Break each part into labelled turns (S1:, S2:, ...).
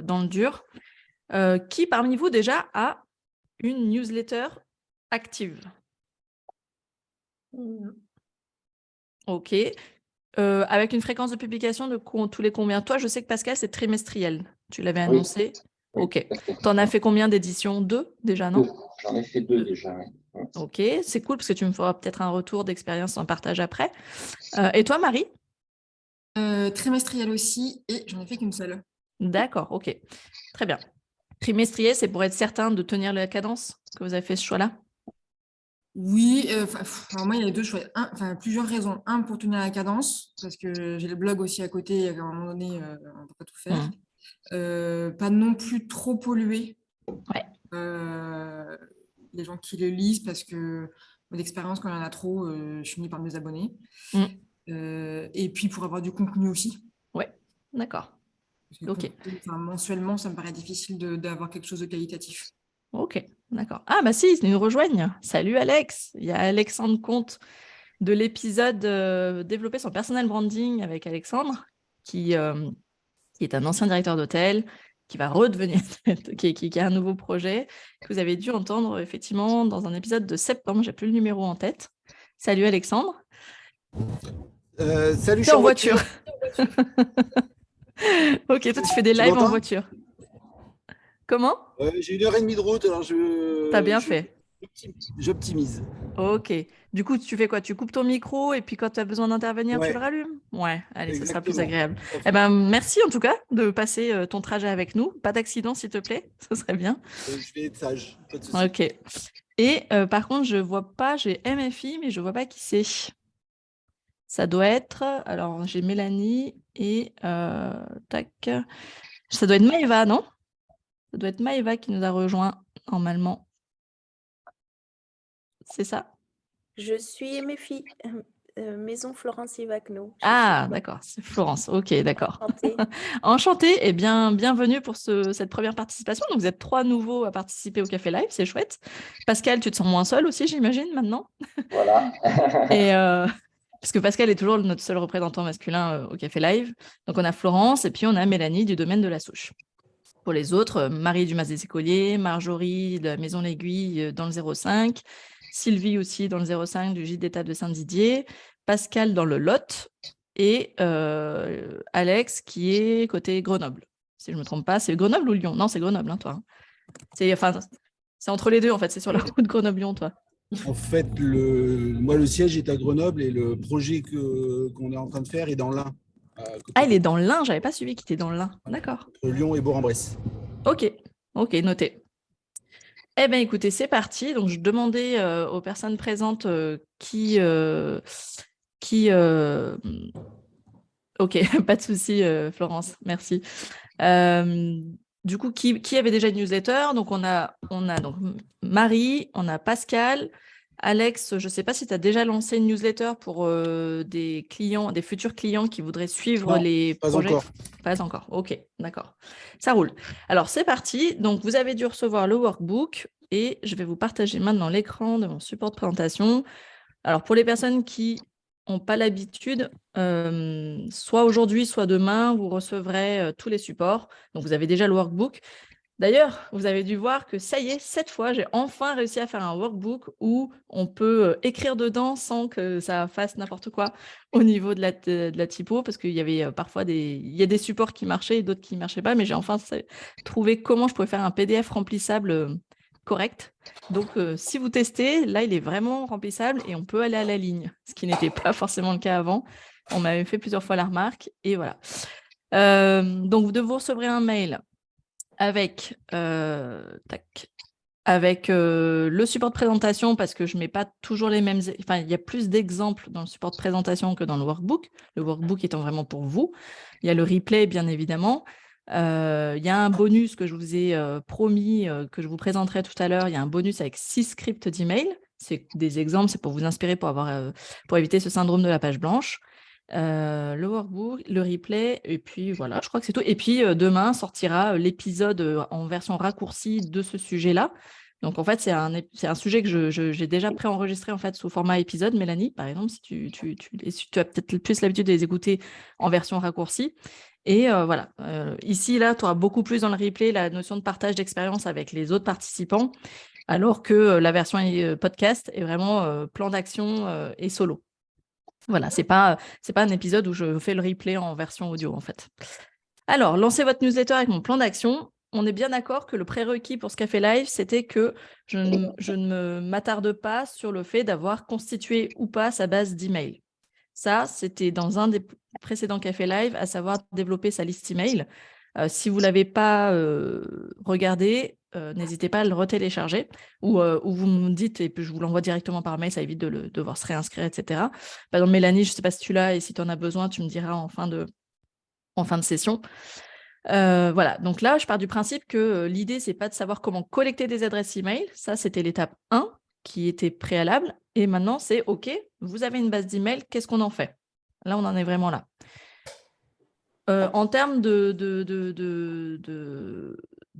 S1: dans le dur. Qui parmi vous déjà a une newsletter active? Ok. Avec une fréquence de publication de tous les combien? Toi, je sais que Pascal, c'est trimestriel. Tu l'avais
S2: Oui,
S1: annoncé.
S2: oui,
S1: Ok.
S2: tout à fait.
S1: T'en as fait combien d'éditions? 2 déjà,
S2: Deux.
S1: non?
S2: J'en ai fait deux
S1: 2.
S2: déjà. Oui.
S1: Ok, c'est cool parce que tu me feras peut-être un retour d'expérience en partage après. Et toi, Marie?
S3: Trimestriel aussi, et j'en ai fait qu'une seule.
S1: D'accord, ok. Très bien. Trimestriel, c'est pour être certain de tenir la cadence que vous avez fait ce choix-là?
S3: Oui, alors moi, il y a deux choix. Plusieurs raisons. Un, pour tenir la cadence, parce que j'ai le blog aussi à côté, et à un moment donné, on ne peut pas tout faire. Pas non plus trop polluer
S1: Ouais.
S3: les gens qui le lisent, parce que d'expérience, quand il y en a trop, je finis par me désabonner.
S1: Mm.
S3: Et puis pour avoir du contenu aussi.
S1: Ouais, d'accord.
S3: Parce que
S1: Ok.
S3: mensuellement, ça me paraît difficile d'avoir quelque chose de qualitatif.
S1: Ok, d'accord. Ah bah si, ils nous rejoignent. Salut Alex. Il y a Alexandre Comte de l'épisode Développer son personal branding avec Alexandre, qui est un ancien directeur d'hôtel, qui va redevenir, qui a un nouveau projet, que vous avez dû entendre effectivement dans un épisode de septembre. J'ai plus le numéro en tête. Salut Alexandre.
S4: Salut, je
S1: T'es
S4: suis
S1: en
S4: en
S1: voiture.
S4: voiture.
S1: Ok, toi tu fais des
S4: Tu
S1: lives en
S4: m'entends?
S1: voiture. Comment?
S4: J'ai 1 heure et demie de route, alors
S1: T'as bien fait.
S4: j'optimise.
S1: Ok. Du coup, tu fais quoi? Tu coupes ton micro et puis quand tu as besoin d'intervenir, tu le
S4: Ouais,
S1: rallumes? Ouais, allez, ça sera plus
S4: exactement.
S1: agréable.
S4: Tout à
S1: Eh
S4: fait.
S1: ben, merci en tout cas de passer ton trajet avec nous. Pas d'accident, s'il te plaît. Ce serait bien.
S4: Je vais être sage, pas de souci.
S1: Ok. Et par contre, je vois pas, j'ai MFI, mais je vois pas qui c'est. Ça doit être. Alors, j'ai Mélanie et tac. Ça doit être Maëva, non? Ça doit être Maëva qui nous a rejoint normalement. C'est ça?
S5: Je suis Méfie, Maison Florence Ivagno.
S1: Ah, d'accord, c'est Florence. Ok, d'accord.
S5: Enchantée.
S1: Enchantée et bienvenue pour cette première participation. Donc, vous êtes 3 nouveaux à participer au Café Live, c'est chouette. Pascal, tu te sens moins seul aussi, j'imagine, maintenant?
S2: Voilà.
S1: Et parce que Pascal est toujours notre seul représentant masculin au Café Live. Donc, on a Florence et puis on a Mélanie du domaine de la souche. Pour les autres, Marie du Mas des Écoliers, Marjorie de la Maison L'Aiguille dans le 05, Sylvie aussi dans le 05 du Gîte d'État de Saint-Didier, Pascal dans le Lot et Alex qui est côté Grenoble. Si je ne me trompe pas, c'est Grenoble ou Lyon? Non, c'est Grenoble, hein, toi. Hein. C'est entre les deux, en fait. C'est sur la route Grenoble-Lyon, toi.
S4: En fait, moi, le siège est à Grenoble et le projet qu'on est en train de faire est dans l'Ain.
S1: Ah, il est dans l'Ain. Je n'avais pas suivi qu'il était dans l'Ain. D'accord.
S4: Entre Lyon et Bourg-en-Bresse.
S1: Ok, noté. Eh bien, écoutez, c'est parti. Donc, je demandais aux personnes présentes qui... Ok, pas de souci, Florence, merci. Du coup, qui avait déjà une newsletter? Donc, on a donc Marie, on a Pascal, Alex, je ne sais pas si tu as déjà lancé une newsletter pour des clients, des futurs clients qui voudraient suivre
S4: Non,
S1: les
S4: pas
S1: projets.
S4: encore.
S1: Pas encore, ok, d'accord. Ça roule. Alors, c'est parti. Donc, vous avez dû recevoir le workbook et je vais vous partager maintenant l'écran de mon support de présentation. Alors, pour les personnes qui n'ont pas l'habitude, soit aujourd'hui, soit demain, vous recevrez tous les supports. Donc, vous avez déjà le workbook. D'ailleurs, vous avez dû voir que ça y est, cette fois, j'ai enfin réussi à faire un workbook où on peut écrire dedans sans que ça fasse n'importe quoi au niveau de la typo, parce qu'il y avait parfois il y a des supports qui marchaient et d'autres qui ne marchaient pas, mais j'ai enfin trouvé comment je pouvais faire un PDF remplissable correct. Donc, si vous testez, là, il est vraiment remplissable et on peut aller à la ligne, ce qui n'était pas forcément le cas avant. On m'avait fait plusieurs fois la remarque et voilà. Donc, vous recevrez un mail avec, le support de présentation parce que je ne mets pas toujours les mêmes... Enfin, il y a plus d'exemples dans le support de présentation que dans le workbook. Le workbook étant vraiment pour vous. Il y a le replay, bien évidemment. Il y a un bonus que je vous ai promis, que je vous présenterai tout à l'heure. Il y a un bonus avec 6 scripts d'email. C'est des exemples, c'est pour vous inspirer pour éviter ce syndrome de la page blanche. Le workbook, le replay, et puis voilà, je crois que c'est tout. Et puis demain sortira l'épisode en version raccourcie de ce sujet-là. Donc, en fait, c'est un sujet que j'ai déjà préenregistré en fait, sous format épisode. Mélanie, par exemple, si tu as peut-être plus l'habitude de les écouter en version raccourcie. Et voilà, ici, là, tu auras beaucoup plus dans le replay la notion de partage d'expérience avec les autres participants, alors que la version podcast est vraiment plan d'action et solo. Voilà, c'est pas un épisode où je fais le replay en version audio, en fait. Alors, lancez votre newsletter avec mon plan d'action. On est bien d'accord que le prérequis pour ce Café Live, c'était que je ne m'attarde pas sur le fait d'avoir constitué ou pas sa base d'email. Ça, c'était dans un des précédents Café Live, à savoir développer sa liste email. Si vous ne l'avez pas regardé, n'hésitez pas à le retélécharger ou vous me dites et puis je vous l'envoie directement par mail, ça évite de devoir se réinscrire, etc. Par exemple, Mélanie, je ne sais pas si tu l'as et si tu en as besoin, tu me diras en fin de session. Voilà, donc là, je pars du principe que l'idée, c'est pas de savoir comment collecter des adresses email. Ça, c'était l'étape 1 qui était préalable. Et maintenant, c'est OK, vous avez une base d'email, qu'est-ce qu'on en fait? Là, on en est vraiment là. En termes de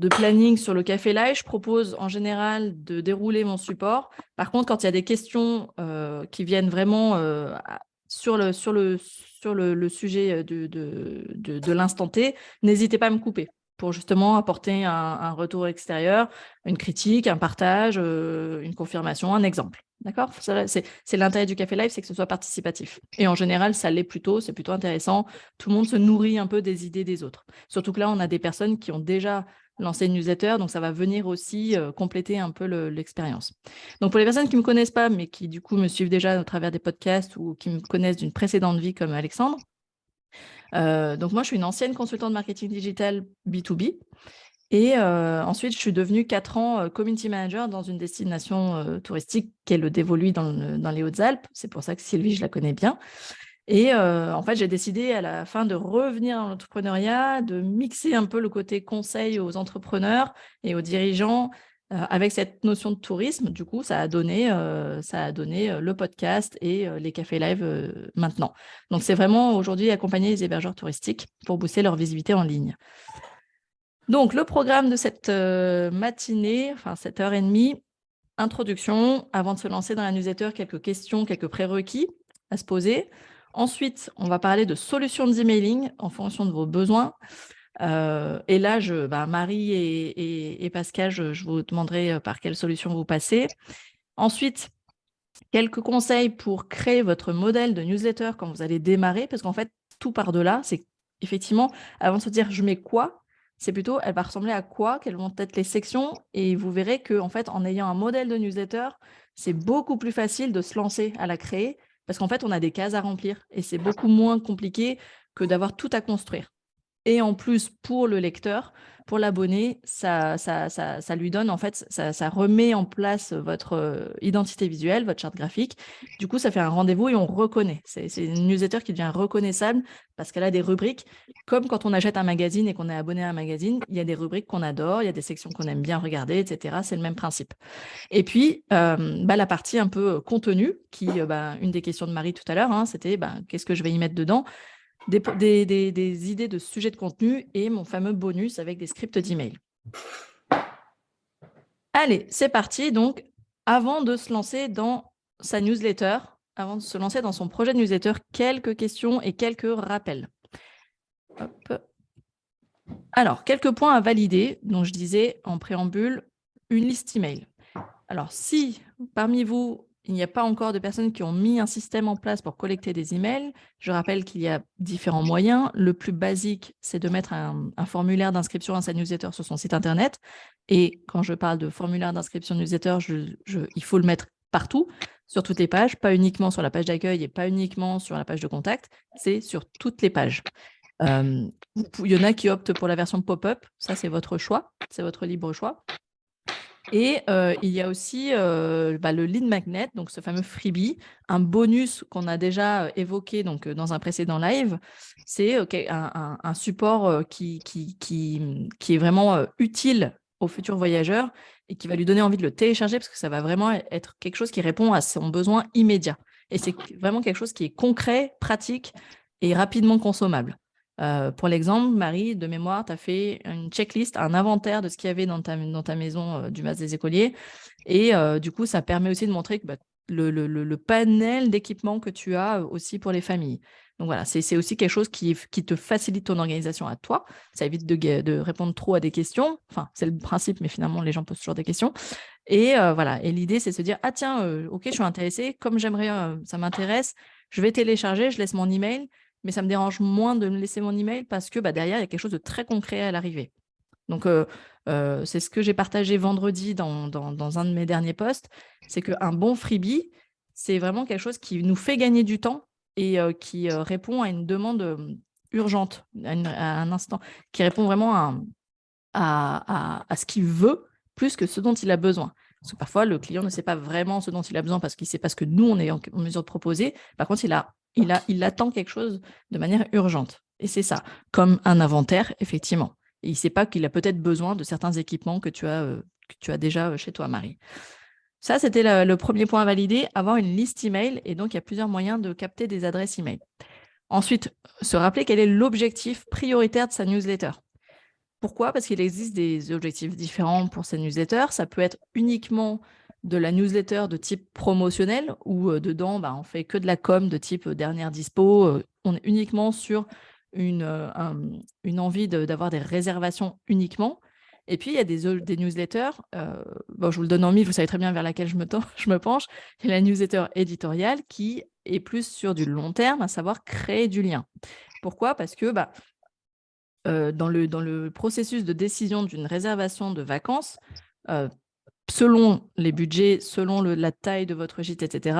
S1: planning sur le Café Live, je propose en général de dérouler mon support. Par contre, quand il y a des questions qui viennent vraiment sur le sujet de l'instant T, n'hésitez pas à me couper pour justement apporter un retour extérieur, une critique, un partage, une confirmation, un exemple. D'accord? C'est l'intérêt du Café Live, c'est que ce soit participatif. Et en général, ça l'est plutôt, c'est plutôt intéressant. Tout le monde se nourrit un peu des idées des autres. Surtout que là, on a des personnes qui ont déjà lancé une newsletter, donc ça va venir aussi compléter un peu l'expérience. Donc pour les personnes qui ne me connaissent pas, mais qui du coup me suivent déjà au travers des podcasts ou qui me connaissent d'une précédente vie comme Alexandre, donc moi je suis une ancienne consultante marketing digital B2B. Et ensuite, je suis devenue 4 ans community manager dans une destination touristique qui est le Dévoluy dans les Hautes-Alpes. C'est pour ça que Sylvie, je la connais bien. Et en fait, j'ai décidé à la fin de revenir dans l'entrepreneuriat, de mixer un peu le côté conseil aux entrepreneurs et aux dirigeants avec cette notion de tourisme. Du coup, ça a donné le podcast et les cafés live maintenant. Donc, c'est vraiment aujourd'hui accompagner les hébergeurs touristiques pour booster leur visibilité en ligne. Donc, le programme de cette matinée, enfin 7h30, introduction, avant de se lancer dans la newsletter, quelques questions, quelques prérequis à se poser. Ensuite, on va parler de solutions d'emailing en fonction de vos besoins. Et là, Marie et Pascal, je vous demanderai par quelle solution vous passez. Ensuite, quelques conseils pour créer votre modèle de newsletter quand vous allez démarrer, parce qu'en fait, tout part de là. C'est effectivement, avant de se dire « je mets quoi », c'est plutôt, elle va ressembler à quoi, quelles vont être les sections, et vous verrez qu'en fait, en ayant un modèle de newsletter, c'est beaucoup plus facile de se lancer à la créer, parce qu'en fait, on a des cases à remplir, et c'est beaucoup moins compliqué que d'avoir tout à construire. Et en plus, pour le lecteur, pour l'abonné, ça lui donne, en fait, ça remet en place votre identité visuelle, votre charte graphique. Du coup, ça fait un rendez-vous et on reconnaît. C'est une newsletter qui devient reconnaissable parce qu'elle a des rubriques. Comme quand on achète un magazine et qu'on est abonné à un magazine, il y a des rubriques qu'on adore, il y a des sections qu'on aime bien regarder, etc. C'est le même principe. Et puis, la partie un peu contenu, qui, une des questions de Marie tout à l'heure, c'était qu'est-ce que je vais y mettre dedans ? Des idées de sujets de contenu et mon fameux bonus avec des scripts d'email. Allez, c'est parti. Donc, avant de se lancer dans sa newsletter, avant de se lancer dans son projet de newsletter, quelques questions et quelques rappels. Hop. Alors, quelques points à valider, dont je disais en préambule, une liste email. Alors, si parmi vous, il n'y a pas encore de personnes qui ont mis un système en place pour collecter des emails, je rappelle qu'il y a différents moyens. Le plus basique, c'est de mettre un formulaire d'inscription à sa newsletter sur son site internet. Et quand je parle de formulaire d'inscription newsletter, il faut le mettre partout, sur toutes les pages, pas uniquement sur la page d'accueil et pas uniquement sur la page de contact, c'est sur toutes les pages. Il y en a qui optent pour la version pop-up, ça c'est votre choix, c'est votre libre choix. Et il y a aussi le lead magnet, donc ce fameux freebie, un bonus qu'on a déjà évoqué donc, dans un précédent live. C'est un support qui est vraiment utile aux futurs voyageurs et qui va lui donner envie de le télécharger parce que ça va vraiment être quelque chose qui répond à son besoin immédiat. Et c'est vraiment quelque chose qui est concret, pratique et rapidement consommable. Pour l'exemple, Marie, de mémoire, tu as fait une checklist, un inventaire de ce qu'il y avait dans ta maison du Mas des Écoliers. Et du coup, ça permet aussi de montrer que, le panel d'équipements que tu as aussi pour les familles. Donc voilà, c'est aussi quelque chose qui te facilite ton organisation à toi. Ça évite de répondre trop à des questions. Enfin, c'est le principe, mais finalement, les gens posent toujours des questions. Et voilà. Et l'idée, c'est de se dire, ah tiens, ok, je suis intéressée. Comme j'aimerais, ça m'intéresse, je vais télécharger, je laisse mon email. Mais ça me dérange moins de me laisser mon email parce que derrière, il y a quelque chose de très concret à l'arrivée. Donc, c'est ce que j'ai partagé vendredi dans un de mes derniers posts. C'est qu'un bon freebie, c'est vraiment quelque chose qui nous fait gagner du temps et qui répond à une demande urgente, à un instant, qui répond vraiment à ce qu'il veut plus que ce dont il a besoin. Parce que parfois, le client ne sait pas vraiment ce dont il a besoin parce qu'il ne sait pas ce que nous, on est en mesure de proposer. Par contre, il attend quelque chose de manière urgente. Et c'est ça, comme un inventaire, effectivement. Et il ne sait pas qu'il a peut-être besoin de certains équipements que tu as déjà chez toi, Marie. Ça, c'était le premier point à valider, avoir une liste email. Et donc, il y a plusieurs moyens de capter des adresses email. Ensuite, se rappeler quel est l'objectif prioritaire de sa newsletter. Pourquoi ? Parce qu'il existe des objectifs différents pour ces newsletters. Ça peut être uniquement de la newsletter de type promotionnel où dedans, on fait que de la com de type dernière dispo. On est uniquement sur une envie d'avoir des réservations uniquement. Et puis, il y a des newsletters, je vous le donne en mille, vous savez très bien vers laquelle je me penche. Il y a la newsletter éditoriale qui est plus sur du long terme, à savoir créer du lien. Pourquoi ? Parce que dans le processus de décision d'une réservation de vacances, selon les budgets, selon la taille de votre gîte, etc.,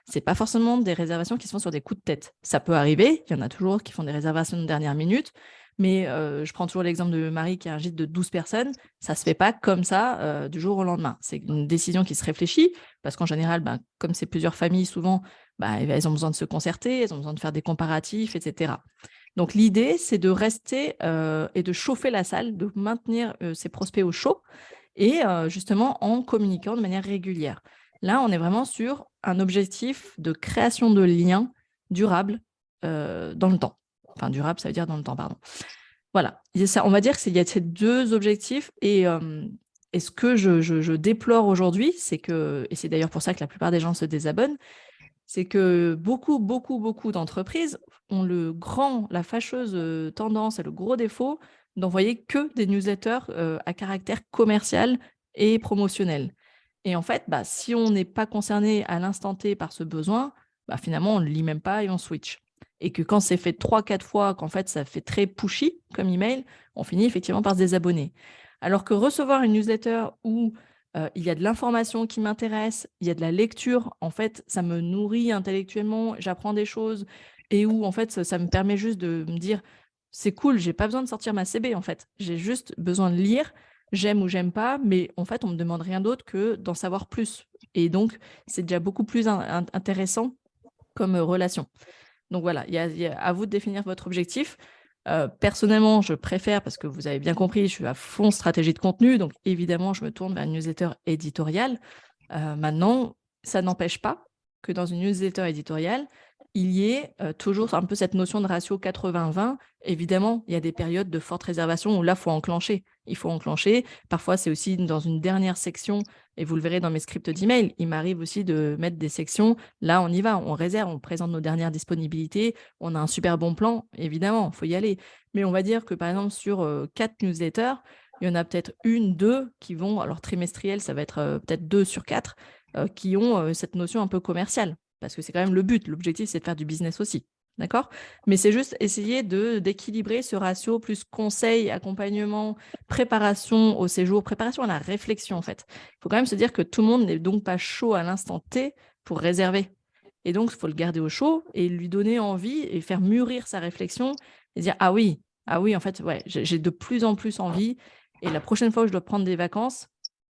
S1: ce n'est pas forcément des réservations qui se font sur des coups de tête. Ça peut arriver, il y en a toujours qui font des réservations de dernière minute, mais je prends toujours l'exemple de Marie qui a un gîte de 12 personnes, ça ne se fait pas comme ça du jour au lendemain. C'est une décision qui se réfléchit, parce qu'en général, comme c'est plusieurs familles, souvent, elles ont besoin de se concerter, elles ont besoin de faire des comparatifs, etc. Donc, l'idée, c'est de rester et de chauffer la salle, de maintenir ses prospects au chaud et justement en communiquant de manière régulière. Là, on est vraiment sur un objectif de création de liens durables dans le temps. Enfin, durable, ça veut dire dans le temps, pardon. Voilà. On va dire qu'il y a ces deux objectifs et ce que je déplore aujourd'hui, c'est que, et c'est d'ailleurs pour ça que la plupart des gens se désabonnent, c'est que beaucoup d'entreprises ont la fâcheuse tendance et le gros défaut d'envoyer que des newsletters à caractère commercial et promotionnel. Et en fait, si on n'est pas concerné à l'instant T par ce besoin, finalement, on ne le lit même pas et on switch. Et que quand c'est fait 3-4 fois, qu'en fait, ça fait très pushy comme email, on finit effectivement par se désabonner. Alors que recevoir une newsletter où il y a de l'information qui m'intéresse, il y a de la lecture, en fait, ça me nourrit intellectuellement, j'apprends des choses, et où, en fait, ça me permet juste de me dire, c'est cool, j'ai pas besoin de sortir ma CB, en fait. J'ai juste besoin de lire, j'aime ou j'aime pas, mais en fait, on me demande rien d'autre que d'en savoir plus. Et donc, c'est déjà beaucoup plus intéressant comme relation. Donc voilà, il y a à vous de définir votre objectif. Personnellement, je préfère, parce que vous avez bien compris, je suis à fond stratégie de contenu, donc évidemment, je me tourne vers une newsletter éditoriale. Maintenant, ça n'empêche pas que dans une newsletter éditoriale, il y ait toujours un peu cette notion de ratio 80-20. Évidemment, il y a des périodes de forte réservation où là, il faut enclencher. Il faut enclencher. Parfois, c'est aussi dans une dernière section, et vous le verrez dans mes scripts d'email, il m'arrive aussi de mettre des sections. Là, on y va, on réserve, on présente nos dernières disponibilités, on a un super bon plan, évidemment, il faut y aller. Mais on va dire que, par exemple, sur 4 newsletters, il y en a peut-être 1, 2 qui vont, alors trimestriel, ça va être peut-être 2 sur 4, qui ont cette notion un peu commerciale. Parce que c'est quand même le but. L'objectif, c'est de faire du business aussi. D'accord ? Mais c'est juste essayer d'équilibrer ce ratio plus conseil, accompagnement, préparation au séjour, préparation à la réflexion, en fait. Il faut quand même se dire que tout le monde n'est donc pas chaud à l'instant T pour réserver. Et donc, il faut le garder au chaud et lui donner envie et faire mûrir sa réflexion et dire « Ah oui, en fait, ouais, j'ai de plus en plus envie. Et la prochaine fois que je dois prendre des vacances,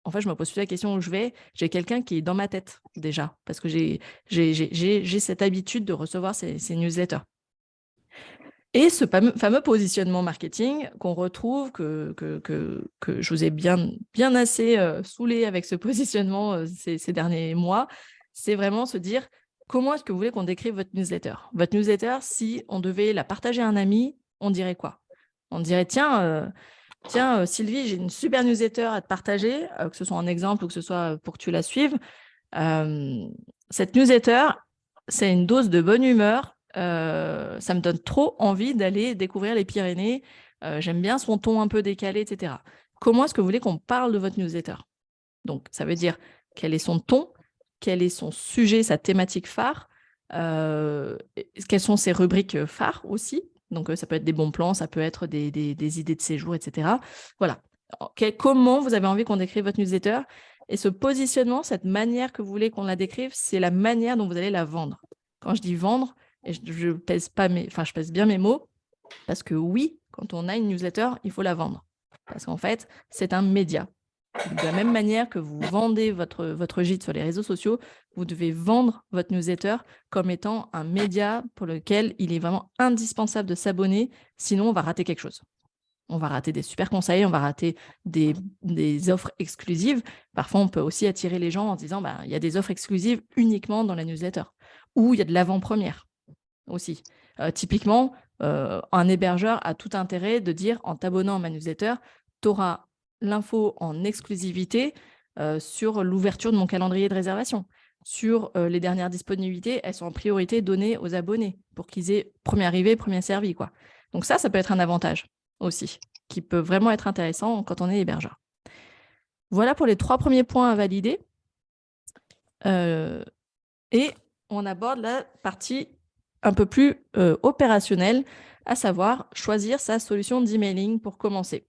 S1: en fait, je me pose plus la question où je vais. J'ai quelqu'un qui est dans ma tête déjà, parce que j'ai cette habitude de recevoir ces newsletters. » Et ce fameux positionnement marketing qu'on retrouve, que je vous ai bien assez saoulé avec ce positionnement ces derniers mois, c'est vraiment se dire comment est-ce que vous voulez qu'on décrive votre newsletter ? Votre newsletter, si on devait la partager à un ami, on dirait quoi? On dirait, tiens, Sylvie, j'ai une super newsletter à te partager, que ce soit en exemple ou que ce soit pour que tu la suives. Cette newsletter, c'est une dose de bonne humeur. Ça me donne trop envie d'aller découvrir les Pyrénées. J'aime bien son ton un peu décalé, etc. Comment est-ce que vous voulez qu'on parle de votre newsletter? Donc, ça veut dire quel est son ton, quel est son sujet, sa thématique phare, quelles sont ses rubriques phares aussi. Donc, ça peut être des bons plans, ça peut être des idées de séjour, etc. Voilà. Comment vous avez envie qu'on décrive votre newsletter? Et ce positionnement, cette manière que vous voulez qu'on la décrive, c'est la manière dont vous allez la vendre. Quand je dis vendre, et je pèse bien mes mots, parce que oui, quand on a une newsletter, il faut la vendre. Parce qu'en fait, c'est un média. De la même manière que vous vendez votre gîte sur les réseaux sociaux, vous devez vendre votre newsletter comme étant un média pour lequel il est vraiment indispensable de s'abonner, sinon on va rater quelque chose. On va rater des super conseils, on va rater des offres exclusives. Parfois, on peut aussi attirer les gens en disant il y a des offres exclusives uniquement dans la newsletter, ou il y a de l'avant-première aussi. Typiquement, un hébergeur a tout intérêt de dire, en t'abonnant à ma newsletter, tu auras l'info en exclusivité sur l'ouverture de mon calendrier de réservation, sur les dernières disponibilités, elles sont en priorité données aux abonnés pour qu'ils aient premier arrivé, premier servi, quoi. Donc ça peut être un avantage aussi, qui peut vraiment être intéressant quand on est hébergeur. Voilà pour les 3 premiers points à valider. Et on aborde la partie un peu plus opérationnelle, à savoir choisir sa solution d'emailing pour commencer.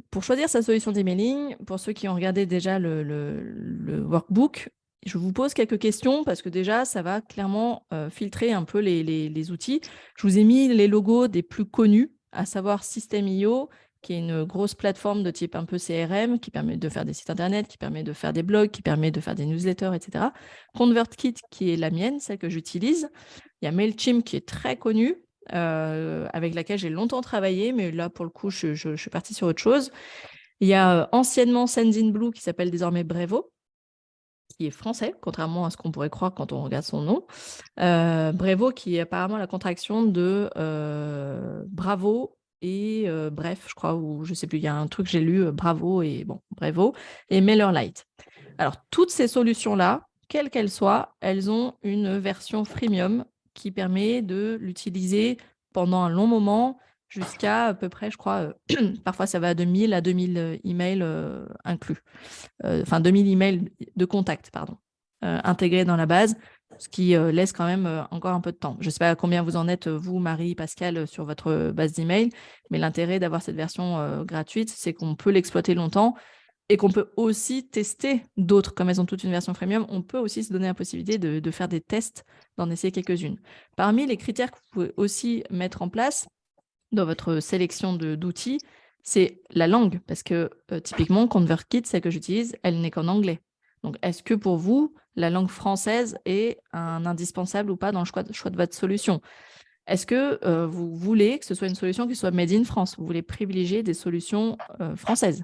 S1: Pour choisir sa solution d'emailing, pour ceux qui ont regardé déjà le workbook, je vous pose quelques questions parce que déjà, ça va clairement filtrer un peu les outils. Je vous ai mis les logos des plus connus, à savoir System.io, qui est une grosse plateforme de type un peu CRM, qui permet de faire des sites internet, qui permet de faire des blogs, qui permet de faire des newsletters, etc. ConvertKit, qui est la mienne, celle que j'utilise. Il y a Mailchimp, qui est très connu, avec laquelle j'ai longtemps travaillé, mais là, pour le coup, je suis partie sur autre chose. Il y a anciennement Sendinblue, qui s'appelle désormais Brevo, qui est français, contrairement à ce qu'on pourrait croire quand on regarde son nom. Brevo, qui est apparemment la contraction de Bravo et bref, je crois, ou je sais plus, il y a un truc que j'ai lu, Bravo et Brevo, et MailerLite. Alors, toutes ces solutions-là, quelles qu'elles soient, elles ont une version freemium qui permet de l'utiliser pendant un long moment, jusqu'à à peu près, je crois, parfois ça va de 1000 à 2000 emails inclus. 2000 emails de contact, intégrés dans la base, ce qui laisse quand même encore un peu de temps. Je ne sais pas combien vous en êtes, vous, Marie, Pascal, sur votre base d'email, mais l'intérêt d'avoir cette version gratuite, c'est qu'on peut l'exploiter longtemps et qu'on peut aussi tester d'autres. Comme elles ont toute une version freemium, on peut aussi se donner la possibilité de faire des tests, d'en essayer quelques-unes. Parmi les critères que vous pouvez aussi mettre en place dans votre sélection d'outils, c'est la langue, parce que typiquement, ConvertKit, celle que j'utilise, elle n'est qu'en anglais. Donc, est-ce que pour vous, la langue française est un indispensable ou pas dans le choix de votre solution? Est-ce que vous voulez que ce soit une solution qui soit made in France? Vous voulez privilégier des solutions françaises?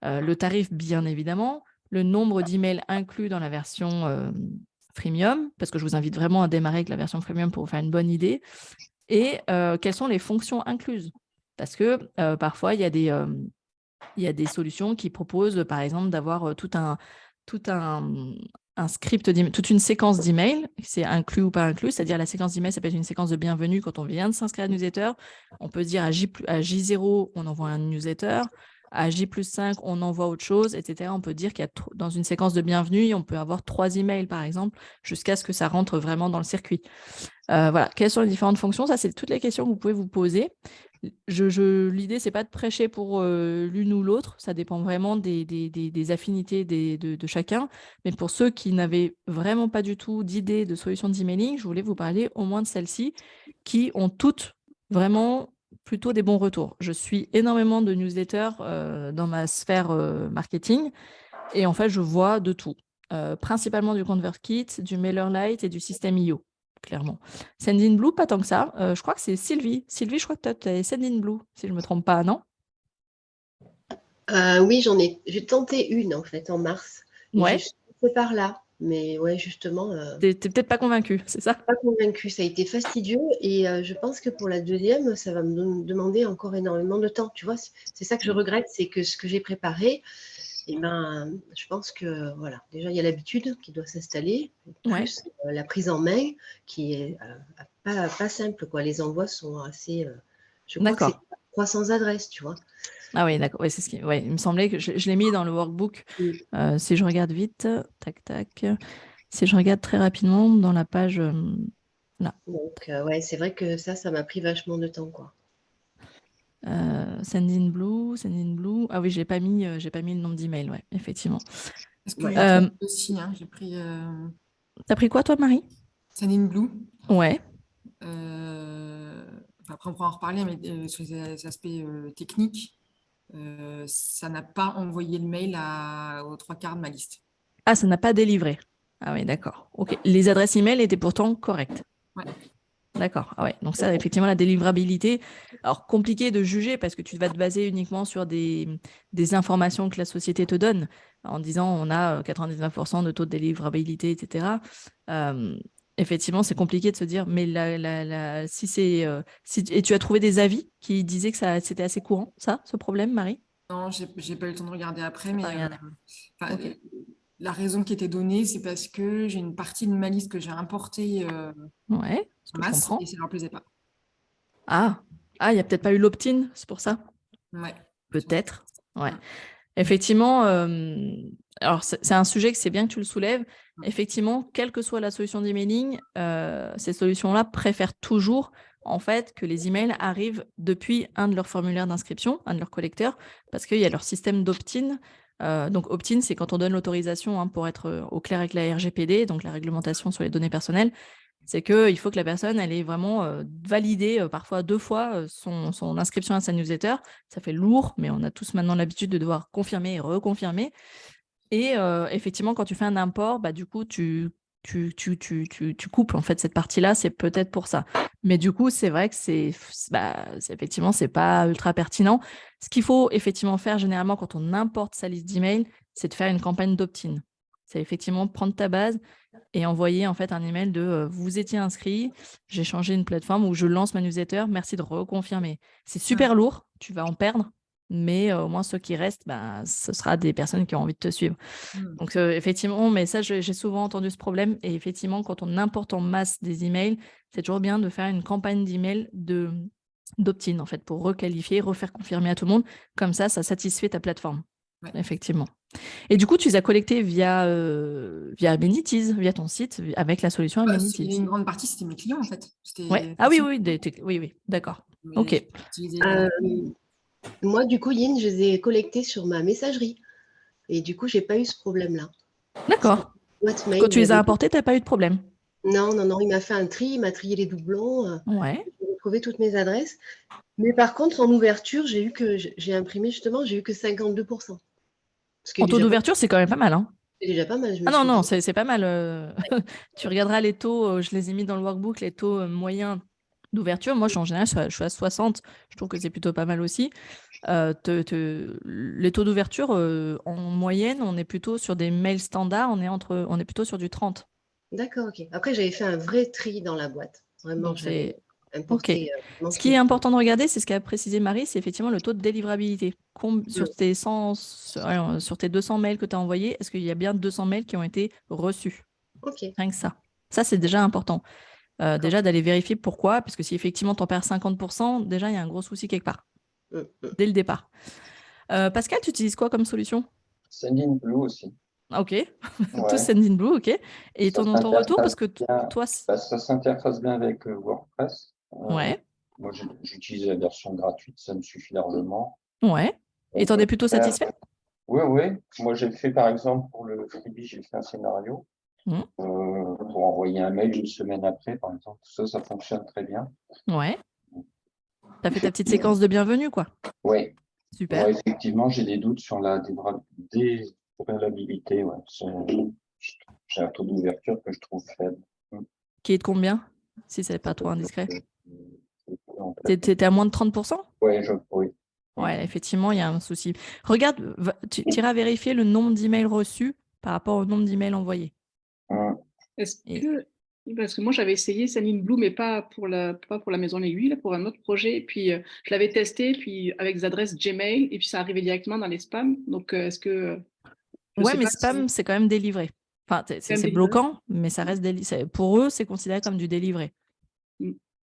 S1: Le tarif, bien évidemment, le nombre d'emails inclus dans la version freemium, parce que je vous invite vraiment à démarrer avec la version freemium pour vous faire une bonne idée, et quelles sont les fonctions incluses. Parce que parfois, il y a des solutions qui proposent, par exemple, d'avoir tout un script, toute une séquence d'emails, c'est inclus ou pas inclus, c'est-à-dire la séquence d'emails, ça peut être une séquence de bienvenue quand on vient de s'inscrire à la newsletter. On peut dire à J0, on envoie un newsletter. À J+5, on envoie autre chose, etc. On peut dire qu'il y a dans une séquence de bienvenue, on peut avoir 3 emails, par exemple, jusqu'à ce que ça rentre vraiment dans le circuit. Voilà, quelles sont les différentes fonctions? Ça, c'est toutes les questions que vous pouvez vous poser. L'idée, c'est pas de prêcher pour l'une ou l'autre, ça dépend vraiment des affinités de chacun. Mais pour ceux qui n'avaient vraiment pas du tout d'idée de solution d'emailing, je voulais vous parler au moins de celles-ci, qui ont toutes vraiment plutôt des bons retours. Je suis énormément de newsletters dans ma sphère marketing, et en fait, je vois de tout. Principalement du ConvertKit, du MailerLite et du System.io. Clairement. Sendinblue, pas tant que ça. Je crois que c'est Sylvie. Sylvie, je crois que tu as Sendinblue, si je ne me trompe pas, non?
S2: Oui, j'ai tenté une en fait en mars.
S1: Ouais.
S2: Je suis passée par là, Mais ouais, justement,
S1: T'es peut-être pas convaincu, c'est ça?
S2: pas convaincue. Ça a été fastidieux et je pense que pour la deuxième, ça va me demander encore énormément de temps. Tu vois, c'est ça que je regrette, c'est que ce que j'ai préparé, eh ben, je pense que voilà, déjà il y a l'habitude qui doit s'installer, plus la prise en main qui est pas simple, quoi. Les envois sont assez. Je crois que c'est 300 adresses, tu vois.
S1: Ah oui, d'accord. Ouais, c'est il me semblait que je l'ai mis dans le workbook. Si je regarde vite, tac, tac. Si je regarde très rapidement dans la page là.
S2: Donc, ouais, c'est vrai que ça m'a pris vachement de temps, quoi.
S1: Sendinblue. Ah oui, j'ai pas mis le nombre d'emails, ouais, effectivement.
S3: Parce que aussi, j'ai pris
S1: T'as pris quoi, toi, Marie?
S3: Sendinblue.
S1: Ouais.
S3: Après, on pourra en reparler, mais sur les aspects techniques, ça n'a pas envoyé le mail aux 3/4 de ma liste.
S1: Ah, ça n'a pas délivré. Ah oui, d'accord. Ok. Les adresses email étaient pourtant correctes.
S3: Ouais.
S1: D'accord. Ah ouais. Donc ça, effectivement, la délivrabilité, alors compliqué de juger parce que tu vas te baser uniquement sur des informations que la société te donne en disant on a 99% de taux de délivrabilité, etc. Effectivement, c'est compliqué de se dire, mais si c'est... et tu as trouvé des avis qui disaient que c'était assez courant, ça, ce problème, Marie?
S3: Non, j'ai pas eu le temps de regarder après, mais
S1: Okay.
S3: La raison qui était donnée, c'est parce que j'ai une partie de ma liste que j'ai importée
S1: Ouais, ce que je comprends.
S3: et ça leur plaisait pas.
S1: Ah, il n'y a peut-être pas eu l'opt-in, c'est pour ça?
S3: Ouais.
S1: Peut-être, ouais. Effectivement, alors c'est un sujet que c'est bien que tu le soulèves. Effectivement, quelle que soit la solution d'emailing, ces solutions-là préfèrent toujours en fait que les emails arrivent depuis un de leurs formulaires d'inscription, un de leurs collecteurs, parce qu'il y a leur système d'opt-in. Donc opt-in, c'est quand on donne l'autorisation pour être au clair avec la RGPD, donc la réglementation sur les données personnelles. C'est qu'il faut que la personne elle ait vraiment validé parfois 2 fois son inscription à sa newsletter. Ça fait lourd, mais on a tous maintenant l'habitude de devoir confirmer et reconfirmer. Et effectivement, quand tu fais un import, bah, du coup, tu coupes en fait cette partie-là, c'est peut-être pour ça. Mais du coup, c'est vrai que effectivement, c'est pas ultra pertinent. Ce qu'il faut effectivement faire généralement quand on importe sa liste d'emails, c'est de faire une campagne d'opt-in. C'est effectivement prendre ta base et envoyer en fait un email de vous étiez inscrit, j'ai changé une plateforme où je lance ma newsletter, merci de reconfirmer. C'est super lourd, tu vas en perdre, mais au moins ceux qui restent, ce sera des personnes qui ont envie de te suivre. Donc effectivement, mais ça, j'ai souvent entendu ce problème. Et effectivement, quand on importe en masse des emails, c'est toujours bien de faire une campagne d'email d'opt-in, en fait, pour requalifier, refaire confirmer à tout le monde. Comme ça satisfait ta plateforme. Ouais. Effectivement. Et du coup, tu les as collectés via Amenities, via ton site, avec la solution Amenities.
S3: Une grande partie, c'était mes clients, en fait.
S1: Ouais. Ah oui, d'accord. Ok.
S2: Moi, du coup, Yin, je les ai collectés sur ma messagerie. Et du coup, j'ai pas eu ce problème-là.
S1: D'accord. Quand tu les as importés, tu n'as pas eu de problème?
S2: Non, il m'a fait un tri, il m'a trié les doublons.
S1: Ouais.
S2: J'ai retrouvé toutes mes adresses. Mais par contre, en ouverture, j'ai imprimé justement, j'ai eu que 52%.
S1: En taux d'ouverture, c'est quand même pas mal, hein?
S2: C'est déjà pas mal.
S1: Non, c'est pas mal. Tu regarderas les taux, je les ai mis dans le workbook, les taux moyens d'ouverture. Moi, en général, je suis à 60. Je trouve que c'est plutôt pas mal aussi. Les taux d'ouverture, en moyenne, on est plutôt sur des mails standards, on est plutôt sur du 30.
S2: D'accord, ok. Après, j'avais fait un vrai tri dans la boîte. Vraiment,
S1: donc
S2: j'avais importé.
S1: Ce qui est important de regarder, c'est ce qu'a précisé Marie, c'est effectivement le taux de délivrabilité. Sur tes 200 mails que tu as envoyés, est-ce qu'il y a bien 200 mails qui ont été reçus?
S2: Ok.
S1: Rien que ça. Ça, c'est déjà important. Déjà, d'aller vérifier pourquoi, parce que si effectivement, tu en perds 50%, déjà, il y a un gros souci quelque part, dès le départ. Pascal, tu utilises quoi comme solution?
S6: Sendinblue aussi.
S1: Ok, tous Sendinblue, ok. Et ton retour, parce que toi...
S6: ça s'interface bien avec WordPress.
S1: Ouais.
S6: Moi, j'utilise la version gratuite, ça me suffit largement.
S1: Ouais. Et tu en es plutôt satisfait?
S6: Oui. Moi, j'ai fait, par exemple, pour le freebie, j'ai fait un scénario pour envoyer un mail une semaine après, par exemple. Ça fonctionne très bien. Ouais.
S1: Tu as fait ta petite séquence de bienvenue, quoi.
S6: Oui.
S1: Super.
S6: Ouais, effectivement, j'ai des doutes sur la délivrabilité. Ouais. J'ai un taux d'ouverture que je trouve faible.
S1: Qui est de combien, si ce n'est pas trop indiscret? T'es à moins de 30%?
S6: Oui.
S1: Ouais, effectivement, il y a un souci. Regarde, tu iras vérifier le nombre d'emails reçus par rapport au nombre d'emails envoyés.
S7: Est-ce
S1: Et-
S7: que, parce que moi j'avais essayé Sendinblue, mais pas pour la Maison de l'Aiguille, pour un autre projet. Et puis je l'avais testé, puis avec des adresses Gmail, et puis ça arrivait directement dans les spams. Donc est-ce que je
S1: Ouais,
S7: sais
S1: mais
S7: pas
S1: spam,
S7: si
S1: c'est quand même délivré. Enfin,
S7: c'est quand
S1: c'est
S7: même
S1: c'est
S7: délivré.
S1: bloquant, mais ça reste pour eux, c'est considéré comme du délivré.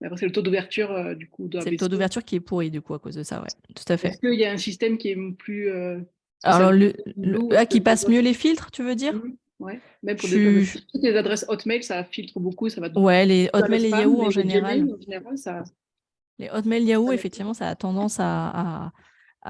S7: Après, c'est le taux d'ouverture du coup doit
S1: C'est le taux
S7: baisser.
S1: d'ouverture qui est pourri du coup à cause de ça, ouais. Tout à fait.
S7: Est-ce qu'il y a un système qui est plus
S1: Alors,
S7: spécialisé Sendinblue, est-ce que
S1: qui
S7: les
S1: passe mieux
S7: autres-
S1: les filtres, tu veux dire?
S7: Ouais. Même pour
S1: Je-
S7: toutes les adresses Hotmail, ça filtre beaucoup, ça va
S1: Ouais, les
S7: dans les
S1: Hotmail et
S7: spams,
S1: Yahoo
S7: mais
S1: en
S7: les
S1: général.
S7: Gmail, en général, ça.
S1: Les Hotmail Yahoo,
S7: Ça va.
S1: effectivement, ça a tendance à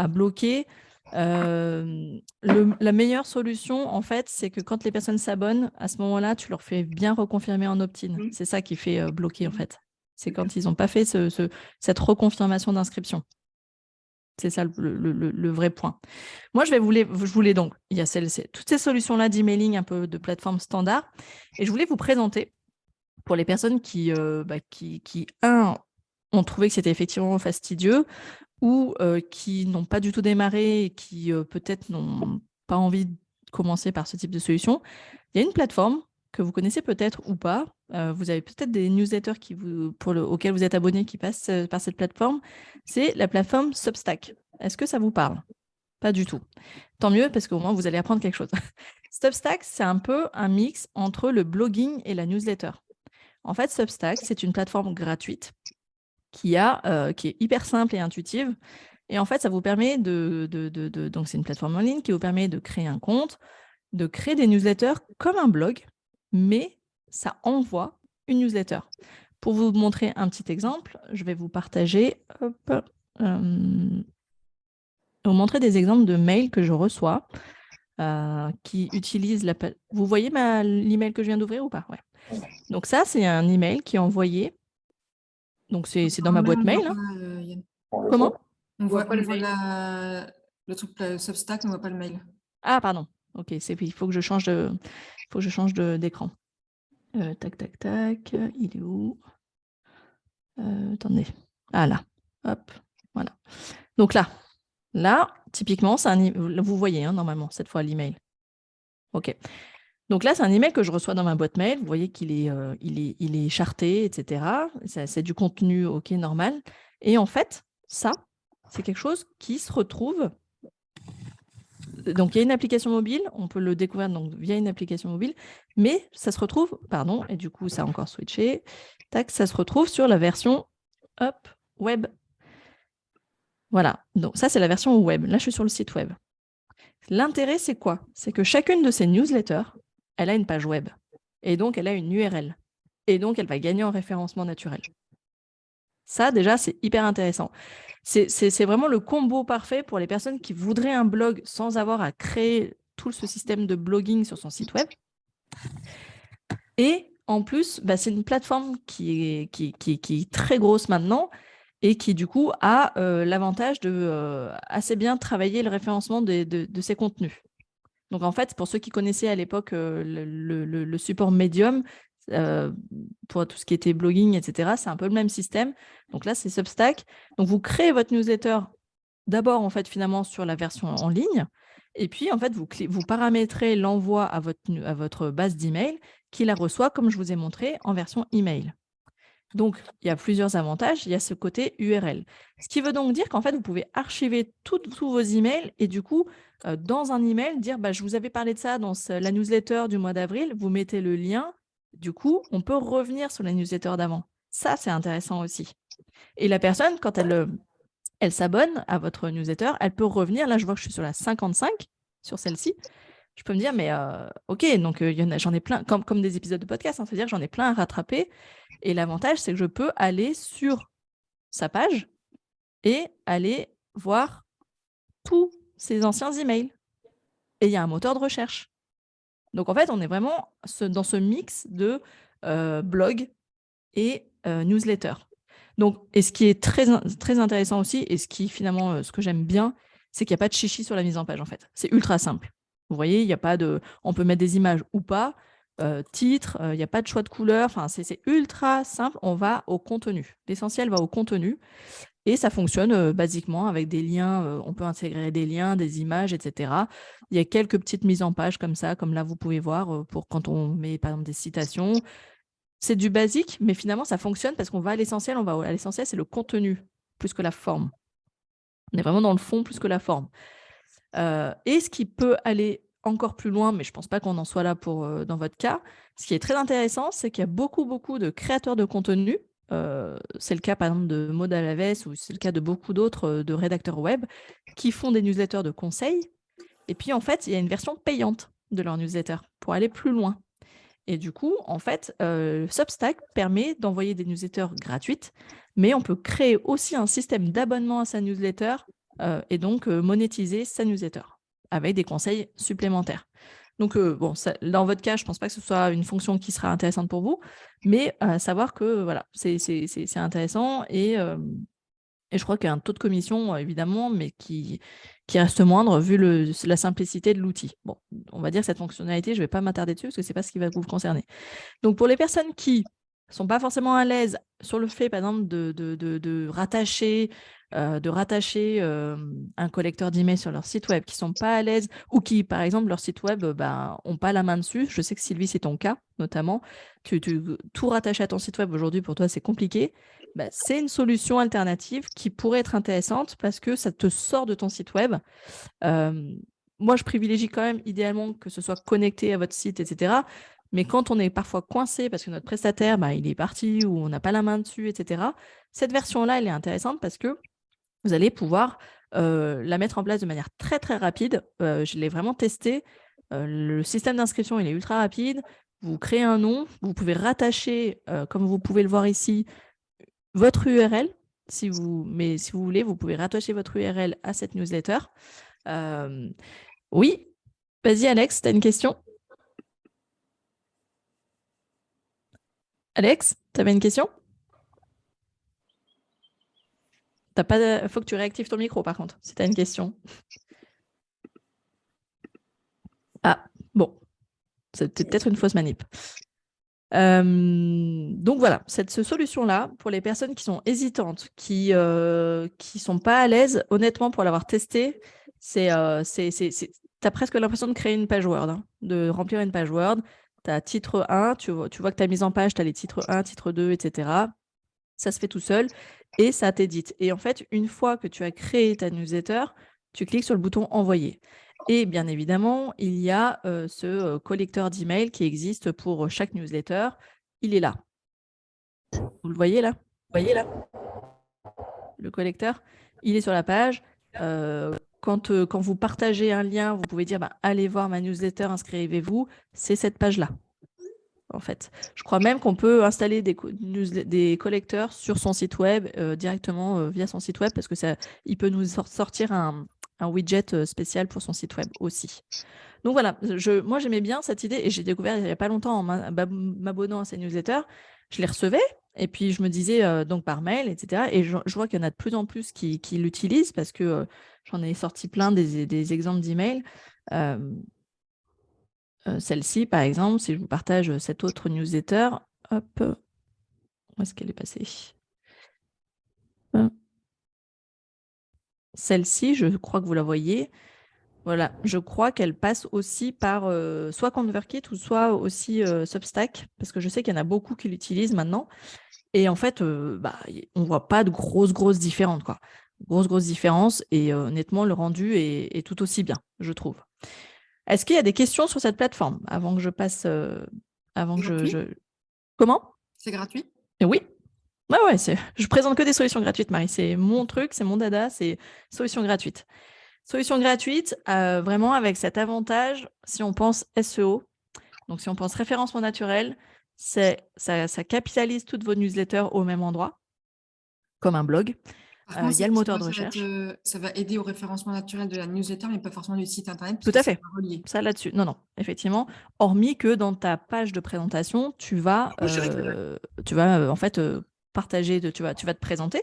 S1: bloquer. La meilleure solution, en fait, c'est que quand les personnes s'abonnent, à ce moment-là, tu leur fais bien reconfirmer en opt-in. C'est ça qui fait bloquer, en fait. C'est quand ils n'ont pas fait cette reconfirmation d'inscription. C'est ça le vrai point. Moi, je voulais donc, il y a toutes ces solutions-là d'emailing un peu de plateforme standard, et je voulais vous présenter pour les personnes qui ont trouvé que c'était effectivement fastidieux ou qui n'ont pas du tout démarré et qui peut-être n'ont pas envie de commencer par ce type de solution. Il y a une plateforme que vous connaissez peut-être ou pas. Vous avez peut-être des newsletters auxquels vous êtes abonné qui passent par cette plateforme. C'est la plateforme Substack. Est-ce que ça vous parle? Pas du tout. Tant mieux, parce qu'au moins, vous allez apprendre quelque chose. Substack, c'est un peu un mix entre le blogging et la newsletter. En fait, Substack, c'est une plateforme gratuite qui est hyper simple et intuitive. Et en fait, ça vous permet donc c'est une plateforme en ligne qui vous permet de créer un compte, de créer des newsletters comme un blog, mais ça envoie une newsletter. Pour vous montrer un petit exemple, je vais vous partager, vous montrer des exemples de mails que je reçois qui utilisent Vous voyez l'email que je viens d'ouvrir ou pas? Ouais. Donc ça, c'est un email qui est envoyé. Donc c'est dans ma boîte mail. Comment?
S3: On voit
S7: pas le mail.
S3: le truc Substack, mais on voit pas le mail.
S1: Ah, pardon. Ok, il faut que je change d'écran. Tac, tac, tac. Il est où? Attendez. Ah là. Hop. Voilà. Donc là, typiquement, vous voyez normalement cette fois l'email. Ok. Donc là, c'est un email que je reçois dans ma boîte mail. Vous voyez qu'il est, il est charté, etc. C'est du contenu ok normal. Et en fait, ça, c'est quelque chose qui se retrouve. Donc, il y a une application mobile, on peut le découvrir donc, via une application mobile, mais ça se retrouve, pardon, et du coup, ça a encore switché, tac, ça se retrouve sur la version web. Voilà, donc ça, c'est la version web. Là, je suis sur le site web. L'intérêt, c'est quoi? C'est que chacune de ces newsletters, elle a une page web, et donc elle a une URL, et donc elle va gagner en référencement naturel. Ça, déjà, c'est hyper intéressant. C'est vraiment le combo parfait pour les personnes qui voudraient un blog sans avoir à créer tout ce système de blogging sur son site web. Et en plus, c'est une plateforme qui est très grosse maintenant et qui, du coup, a l'avantage de assez bien travailler le référencement de ses contenus. Donc, en fait, pour ceux qui connaissaient à l'époque le support Medium, pour tout ce qui était blogging, etc., c'est un peu le même système. Donc là, c'est Substack. Donc, vous créez votre newsletter d'abord, en fait, finalement, sur la version en ligne. Et puis, en fait, vous paramétrez l'envoi à votre base d'email qui la reçoit, comme je vous ai montré, en version email. Donc, il y a plusieurs avantages. Il y a ce côté URL. Ce qui veut donc dire qu'en fait, vous pouvez archiver tous vos emails et du coup, dans un email, dire je vous avais parlé de ça dans la newsletter du mois d'avril, vous mettez le lien. Du coup, on peut revenir sur la newsletter d'avant. Ça, c'est intéressant aussi. Et la personne, quand elle s'abonne à votre newsletter, elle peut revenir. Là, je vois que je suis sur la 55, sur celle-ci. Je peux me dire, mais OK, donc j'en ai plein, comme des épisodes de podcast, c'est-à-dire que j'en ai plein à rattraper. Et l'avantage, c'est que je peux aller sur sa page et aller voir tous ses anciens emails. Et il y a un moteur de recherche. Donc, en fait, on est vraiment dans ce mix de blog et newsletter. Donc, et ce qui est très, très intéressant aussi, et ce qui finalement, ce que j'aime bien, c'est qu'il n'y a pas de chichi sur la mise en page, en fait. C'est ultra simple. Vous voyez, il n'y a pas de... On peut mettre des images ou pas, titre, il n'y a pas de choix de couleur, enfin, c'est ultra simple, on va au contenu. L'essentiel va au contenu. Et ça fonctionne basiquement avec des liens. On peut intégrer des liens, des images, etc. Il y a quelques petites mises en page comme ça, comme là, vous pouvez voir, pour quand on met, par exemple, des citations. C'est du basique, mais finalement, ça fonctionne parce qu'on va à l'essentiel. On va à l'essentiel, c'est le contenu plus que la forme. On est vraiment dans le fond plus que la forme. Et ce qui peut aller encore plus loin, mais je ne pense pas qu'on en soit là dans votre cas, ce qui est très intéressant, c'est qu'il y a beaucoup de créateurs de contenu. C'est le cas, par exemple, de Maud Alaves ou c'est le cas de beaucoup d'autres de rédacteurs web qui font des newsletters de conseils. Et puis, en fait, il y a une version payante de leur newsletter pour aller plus loin. Et du coup, en fait, Substack permet d'envoyer des newsletters gratuites, mais on peut créer aussi un système d'abonnement à sa newsletter et donc monétiser sa newsletter avec des conseils supplémentaires. Donc, bon, dans votre cas, je ne pense pas que ce soit une fonction qui sera intéressante pour vous, mais savoir que voilà, c'est intéressant et je crois qu'il y a un taux de commission, évidemment, mais qui reste moindre vu la simplicité de l'outil. Bon, on va dire que cette fonctionnalité, je ne vais pas m'attarder dessus parce que ce n'est pas ce qui va vous concerner. Donc, pour les personnes qui ne sont pas forcément à l'aise sur le fait, par exemple, de rattacher un collecteur d'emails sur leur site web, qui ne sont pas à l'aise ou qui, par exemple, leur site web n'ont pas la main dessus. Je sais que Sylvie, c'est ton cas, notamment. Tout rattacher à ton site web aujourd'hui, pour toi, c'est compliqué. C'est une solution alternative qui pourrait être intéressante parce que ça te sort de ton site web. Moi, je privilégie quand même idéalement que ce soit connecté à votre site, etc. Mais quand on est parfois coincé parce que notre prestataire, il est parti ou on n'a pas la main dessus, etc., cette version-là, elle est intéressante parce que vous allez pouvoir la mettre en place de manière très, très rapide. Je l'ai vraiment testé. Le système d'inscription, il est ultra rapide. Vous créez un nom. Vous pouvez rattacher, comme vous pouvez le voir ici, votre URL. Mais si vous voulez, vous pouvez rattacher votre URL à cette newsletter. Oui, vas-y Alex, tu as une question? Alex, tu avais une question? Faut que tu réactives ton micro, par contre, si tu as une question. Ah, bon, c'était peut-être une fausse manip. Donc voilà, cette solution-là, pour les personnes qui sont hésitantes, qui sont pas à l'aise, honnêtement, pour l'avoir testé, tu as presque l'impression de créer une page Word, hein, de remplir une page Word. Tu as titre 1, tu vois que tu as mise en page, tu as les titres 1, titre 2, etc. Ça se fait tout seul et ça t'édite. Et en fait, une fois que tu as créé ta newsletter, tu cliques sur le bouton « Envoyer ». Et bien évidemment, il y a ce collecteur d'emails qui existe pour chaque newsletter. Il est là. Vous le voyez là? Le collecteur, il est sur la page. Quand vous partagez un lien, vous pouvez dire allez voir ma newsletter, inscrivez-vous. C'est cette page-là. En fait, je crois même qu'on peut installer des collecteurs sur son site web directement via son site web parce que il peut nous sortir un widget spécial pour son site web aussi. Donc voilà, moi j'aimais bien cette idée et j'ai découvert il n'y a pas longtemps en m'abonnant à ces newsletters, je les recevais et puis je me disais donc par mail, etc. Et je vois qu'il y en a de plus en plus qui l'utilisent parce que j'en ai sorti plein des exemples d'emails. Celle-ci, par exemple, si je vous partage cette autre newsletter, hop, où est-ce qu'elle est passée? Celle-ci, je crois que vous la voyez. Voilà, je crois qu'elle passe aussi par soit ConvertKit ou soit aussi Substack, parce que je sais qu'il y en a beaucoup qui l'utilisent maintenant. Et en fait, on ne voit pas de grosses différences, quoi. Grosses différences. Et honnêtement, le rendu est tout aussi bien, je trouve. Est-ce qu'il y a des questions sur cette plateforme avant que je passe Comment?
S3: C'est gratuit?
S1: Oui. Ouais, je présente que des solutions gratuites, Marie. C'est mon truc, c'est mon dada, c'est solutions gratuites. Solution gratuite, vraiment avec cet avantage, si on pense SEO, donc si on pense référencement naturel, ça capitalise toutes vos newsletters au même endroit, comme un blog.
S3: Par contre,
S1: Il y a le moteur de recherche.
S3: Ça va aider au référencement naturel de la newsletter, mais pas forcément du site internet.
S1: Tout à fait. Ça là-dessus. Non, effectivement. Hormis que dans ta page de présentation, tu vas en fait partager, tu vas te présenter.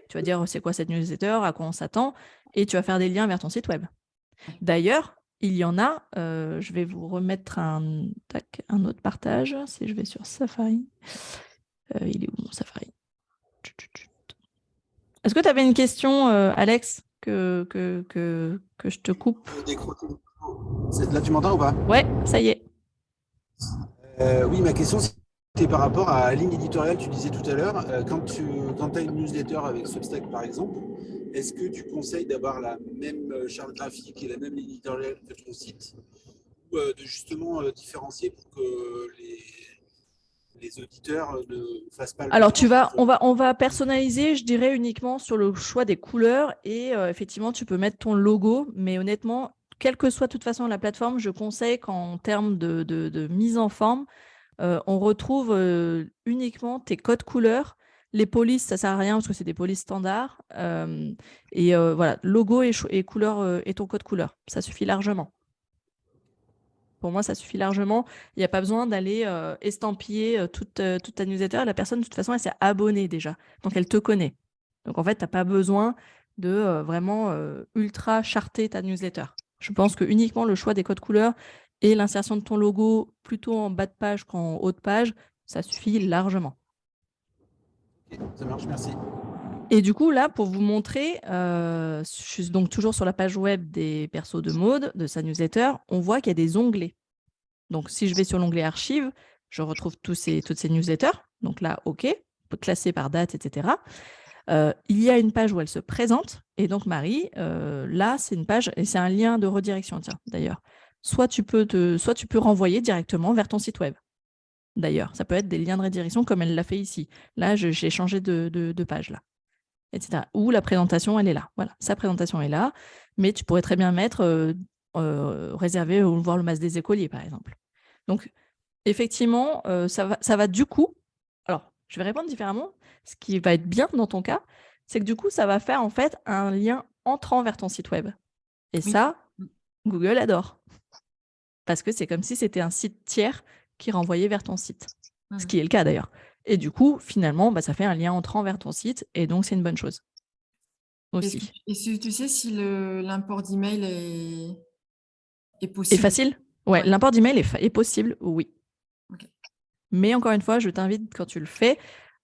S1: Tu vas dire c'est quoi cette newsletter, à quoi on s'attend, et tu vas faire des liens vers ton site web. D'ailleurs, il y en a, je vais vous remettre un autre partage, si je vais sur Safari. Il est où mon Safari? Est-ce que tu avais une question, Alex, que je te coupe?
S4: Là, tu m'entends ou pas?
S1: Ouais, ça y est.
S4: Oui, ma question, c'était par rapport à la ligne éditoriale, tu disais tout à l'heure, quand tu as une newsletter avec Substack, par exemple, est-ce que tu conseilles d'avoir la même charte graphique et la même ligne éditoriale que ton site, ou de justement différencier pour que les auditeurs ne fassent pas le
S1: Alors,
S4: mélange
S1: on va personnaliser, je dirais, uniquement sur le choix des couleurs et effectivement, tu peux mettre ton logo, mais honnêtement, quelle que soit de toute façon la plateforme, je conseille qu'en termes de mise en forme, on retrouve uniquement tes codes couleurs. Les polices, ça sert à rien parce que c'est des polices standards. Voilà, logo et couleur et ton code couleur, ça suffit largement. Pour moi, ça suffit largement. Il n'y a pas besoin d'aller estampiller toute ta newsletter. La personne, de toute façon, elle s'est abonnée déjà. Donc, elle te connaît. Donc, en fait, tu n'as pas besoin de vraiment ultra charter ta newsletter. Je pense que uniquement le choix des codes couleurs et l'insertion de ton logo plutôt en bas de page qu'en haut de page, ça suffit largement.
S4: Ça marche, merci.
S1: Et du coup, là, pour vous montrer, je suis donc toujours sur la page web des persos de Maud, de sa newsletter, on voit qu'il y a des onglets. Donc, si je vais sur l'onglet Archives, je retrouve toutes ces newsletters. Donc là, OK, classées par date, etc. Il y a une page où elle se présente. Et donc, Marie, là, c'est une page, et c'est un lien de redirection, tiens, d'ailleurs. Soit tu peux renvoyer directement vers ton site web. D'ailleurs, ça peut être des liens de redirection comme elle l'a fait ici. Là, j'ai changé de page, là, etc. Ou la présentation, elle est là. Voilà, sa présentation est là, mais tu pourrais très bien mettre réservé ou voir le masque des écoliers, par exemple. Donc, effectivement, ça va du coup. Alors, je vais répondre différemment. Ce qui va être bien dans ton cas, c'est que du coup, ça va faire en fait un lien entrant vers ton site web. Et
S3: Oui.
S1: ça, Google adore. Parce que c'est comme si c'était un site tiers qui renvoyait vers ton site. Ce qui est le cas d'ailleurs. Et du coup, finalement, ça fait un lien entrant vers ton site. Et donc, c'est une bonne chose. Aussi.
S3: Et tu sais si l'import d'email est
S1: Et
S3: possible?
S1: facile? Ouais, l'import d'email est possible, oui.
S3: Ok.
S1: Mais encore une fois, je t'invite, quand tu le fais,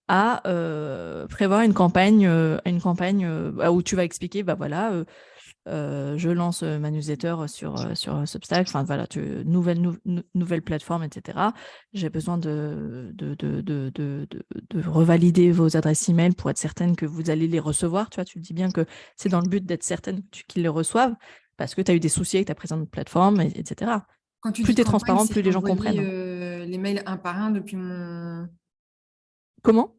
S1: à prévoir une campagne où tu vas expliquer, voilà, je lance ma newsletter sur Substack, enfin voilà, nouvelle plateforme, etc. J'ai besoin de revalider vos adresses email pour être certaine que vous allez les recevoir. Tu vois, tu dis bien que c'est dans le but d'être certaine qu'ils les reçoivent parce que tu as eu des soucis avec ta précédente plateforme, etc.
S3: Quand tu
S1: Plus
S3: dis
S1: tu es
S3: campagne,
S1: transparent, plus
S3: c'est
S1: les gens
S3: envoyer
S1: comprennent.
S3: les mails un par un depuis mon...
S1: Comment?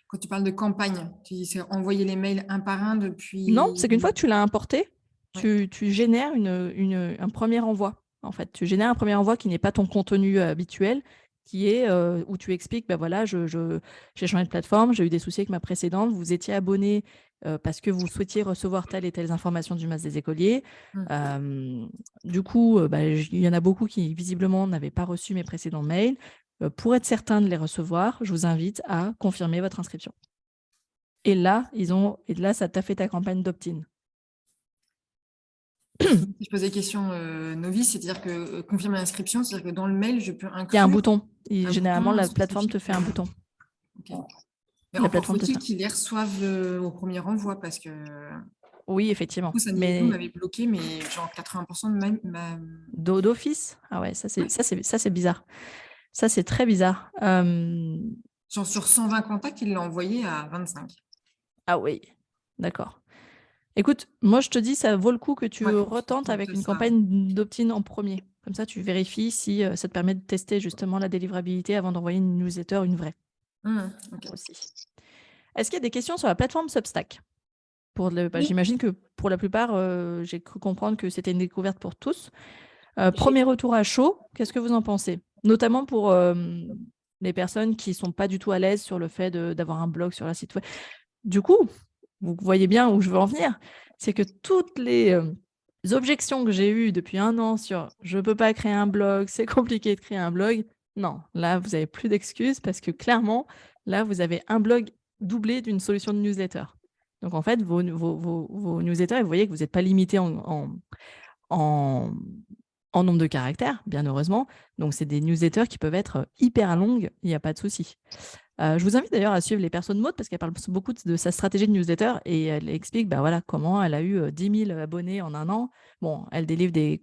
S3: Quand tu parles de campagne, tu dis c'est envoyer les mails un par un depuis...
S1: Non, c'est qu'une fois que tu l'as importé, tu génères un premier envoi. En fait, tu génères un premier envoi qui n'est pas ton contenu habituel, qui est où tu expliques, voilà, j'ai changé de plateforme, j'ai eu des soucis avec ma précédente, vous étiez abonné parce que vous souhaitiez recevoir telles et telles informations du masque des écoliers. Du coup, il y en a beaucoup qui visiblement n'avaient pas reçu mes précédents mails. Pour être certain de les recevoir, je vous invite à confirmer votre inscription. Et là, ça t'a fait ta campagne d'opt-in.
S3: Je pose des questions novices, c'est-à-dire que confirmer l'inscription, c'est-à-dire que dans le mail, je peux inclure...
S1: Il y a un bouton. Généralement, la
S3: spécifique.
S1: plateforme te fait un bouton.
S3: Okay. Mais encore faut-il qu'ils les reçoivent au premier renvoi parce que...
S1: Oui, effectivement.
S3: Du coup, ça m'avait bloqué, mais genre 80% de ma...
S1: D'office? Ah ouais, ça c'est bizarre. Ça, c'est très bizarre.
S3: Genre sur 120 contacts, il l'a envoyé à 25.
S1: Ah oui, d'accord. Écoute, moi, je te dis, ça vaut le coup que tu retentes avec une campagne d'opt-in en premier. Comme ça, tu vérifies si ça te permet de tester justement la délivrabilité avant d'envoyer une newsletter, une vraie.
S3: Okay.
S1: Aussi. Est-ce qu'il y a des questions sur la plateforme Substack? J'imagine que pour la plupart, j'ai cru comprendre que c'était une découverte pour tous. Premier retour à chaud, qu'est-ce que vous en pensez? Notamment pour les personnes qui ne sont pas du tout à l'aise sur le fait d'avoir un blog sur la site web. Du coup, vous voyez bien où je veux en venir, c'est que toutes les objections que j'ai eues depuis 1 an sur « je ne peux pas créer un blog, c'est compliqué de créer un blog », non, là, vous n'avez plus d'excuses parce que clairement, là, vous avez un blog doublé d'une solution de newsletter. Donc, en fait, vos newsletters, vous voyez que vous n'êtes pas limité en en nombre de caractères, bien heureusement. Donc, c'est des newsletters qui peuvent être hyper longues, il n'y a pas de souci. Je vous invite d'ailleurs à suivre les personnes Maud parce qu'elle parle beaucoup de sa stratégie de newsletter et elle explique voilà, comment elle a eu 10 000 abonnés en un an. Bon, elle délivre des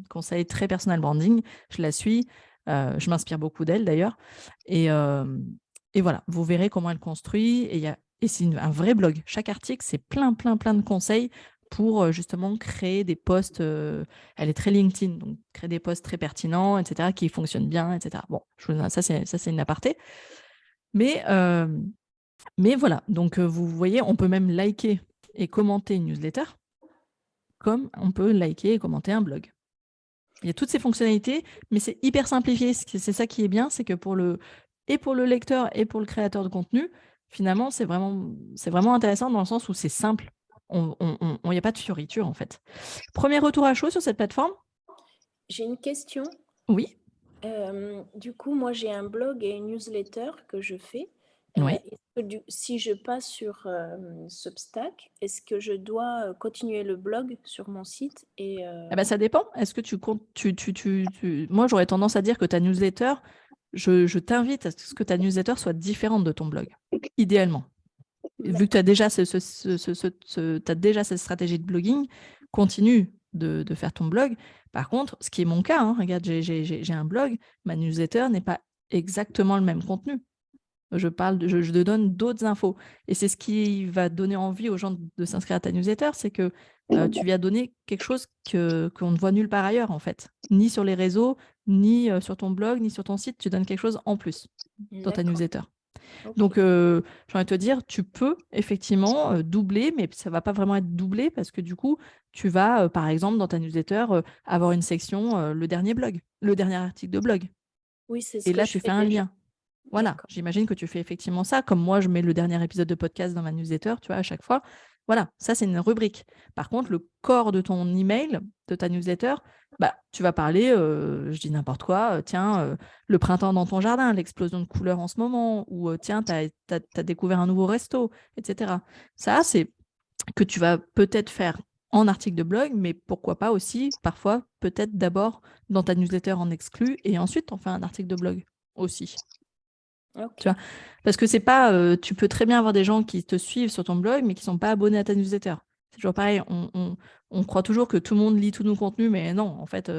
S1: conseils très personnel branding. Je la suis. Je m'inspire beaucoup d'elle d'ailleurs. Et voilà, vous verrez comment elle construit. Et c'est un vrai blog. Chaque article, c'est plein de conseils pour justement créer des posts. Elle est très LinkedIn, donc créer des posts très pertinents, etc., qui fonctionnent bien, etc. Bon, ça, c'est une aparté. Mais voilà, donc vous voyez, on peut même liker et commenter une newsletter comme on peut liker et commenter un blog. Il y a toutes ces fonctionnalités, mais c'est hyper simplifié. C'est ça qui est bien, c'est que pour le lecteur et pour le créateur de contenu, finalement, c'est vraiment intéressant dans le sens où c'est simple. Il n'y a pas de fioriture, en fait. Premier retour à chaud sur cette plateforme?
S5: J'ai une question.
S1: Oui.
S5: Du coup, moi, j'ai un blog et une newsletter que je fais.
S1: Oui.
S5: Si je passe sur Substack, est-ce que je dois continuer le blog sur mon site
S1: Ça dépend. Est-ce que tu comptes Moi, j'aurais tendance à dire que ta newsletter, je t'invite à ce que ta newsletter soit différente de ton blog, idéalement. Vu que tu as déjà t'as déjà cette stratégie de blogging, continue de faire ton blog. Par contre, ce qui est mon cas, regarde, j'ai un blog, ma newsletter n'est pas exactement le même contenu. Je te donne d'autres infos. Et c'est ce qui va donner envie aux gens de s'inscrire à ta newsletter, c'est que tu viens donner quelque chose qu'on ne voit nulle part ailleurs, en fait. Ni sur les réseaux, ni sur ton blog, ni sur ton site. Tu donnes quelque chose en plus dans ta newsletter. Okay. Donc, j'ai envie de te dire, tu peux effectivement doubler, mais ça ne va pas vraiment être doublé parce que du coup, tu vas, par exemple, dans ta newsletter, avoir une section, le dernier article de blog.
S5: Oui, c'est ce
S1: Et
S5: que
S1: là,
S5: je
S1: tu
S5: fais
S1: fais un
S5: déjà.
S1: lien. Voilà, j'imagine que tu fais effectivement ça. Comme moi, je mets le dernier épisode de podcast dans ma newsletter, tu vois, à chaque fois. Voilà, ça, c'est une rubrique. Par contre, le corps de ton email, de ta newsletter, tu vas parler, je dis n'importe quoi, le printemps dans ton jardin, l'explosion de couleurs en ce moment, ou tiens, tu as découvert un nouveau resto, etc. Ça, c'est que tu vas peut-être faire en article de blog, mais pourquoi pas aussi, parfois, peut-être d'abord dans ta newsletter en exclu, et ensuite, on fait un article de blog aussi. Okay. Tu vois, parce que c'est pas, tu peux très bien avoir des gens qui te suivent sur ton blog, mais qui ne sont pas abonnés à ta newsletter. C'est toujours pareil, on croit toujours que tout le monde lit tous nos contenus, mais non, en fait,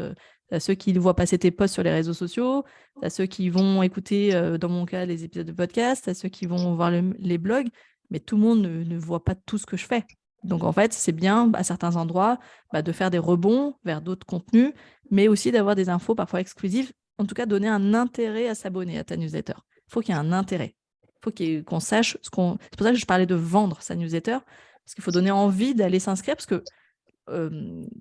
S1: tu as ceux qui voient passer tes posts sur les réseaux sociaux, tu as ceux qui vont écouter, dans mon cas, les épisodes de podcast, tu as ceux qui vont voir les blogs, mais tout le monde ne voit pas tout ce que je fais. Donc, en fait, c'est bien, à certains endroits, de faire des rebonds vers d'autres contenus, mais aussi d'avoir des infos parfois exclusives, en tout cas, donner un intérêt à s'abonner à ta newsletter. Il faut qu'il y ait un intérêt. Il faut qu'on sache c'est pour ça que je parlais de vendre sa newsletter, parce qu'il faut donner envie d'aller s'inscrire, parce que,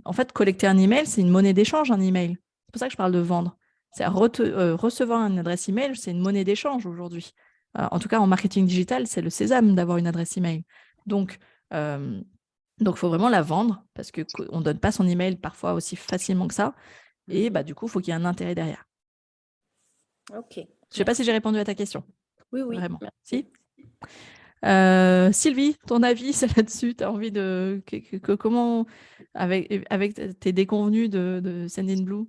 S1: en fait, collecter un email, c'est une monnaie d'échange, un email. C'est pour ça que je parle de vendre. C'est recevoir une adresse email, c'est une monnaie d'échange aujourd'hui. En tout cas, en marketing digital, c'est le sésame d'avoir une adresse email. Donc, il faut vraiment la vendre, parce qu'on ne donne pas son email parfois aussi facilement que ça. Et du coup, il faut qu'il y ait un intérêt derrière.
S5: Ok.
S1: Je ne sais pas si j'ai répondu à ta question.
S5: Oui.
S1: Vraiment.
S5: Merci.
S1: Si Sylvie, ton avis là-dessus, tu as envie de... comment, avec tes déconvenus de Sendinblue?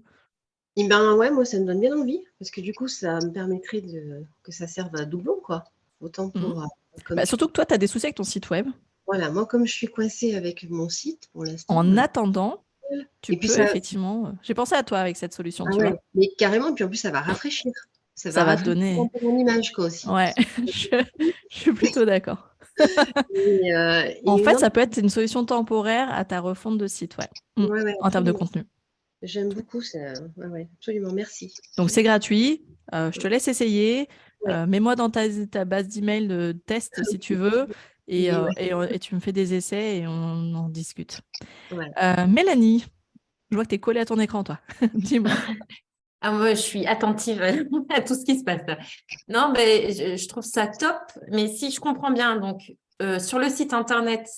S2: Ouais, moi, ça me donne bien envie, parce que du coup, ça me permettrait que ça serve à doublon, quoi. Autant pour...
S1: surtout que toi, tu as des soucis avec ton site web.
S2: Voilà, moi, comme je suis coincée avec mon site, pour l'instant...
S1: En attendant, tu peux effectivement... J'ai pensé à toi avec cette solution, tu vois.
S2: Mais carrément, puis en plus, ça va rafraîchir.
S1: Ça va te donner...
S2: mon image, quoi, aussi.
S1: Ouais, je suis plutôt d'accord. En fait, ça peut être une solution temporaire à ta refonte de site, en termes de contenu.
S2: J'aime beaucoup ça. Ouais, absolument, merci.
S1: Donc, c'est gratuit. Je te laisse essayer. Mets-moi dans ta base d'email de test si tu veux. Et tu me fais des essais et on en discute. Ouais. Mélanie, je vois que tu es collée à ton écran, toi. Dis-moi.
S8: Moi, je suis attentive à tout ce qui se passe. Non, mais je trouve ça top. Mais si je comprends bien, donc sur le site internet,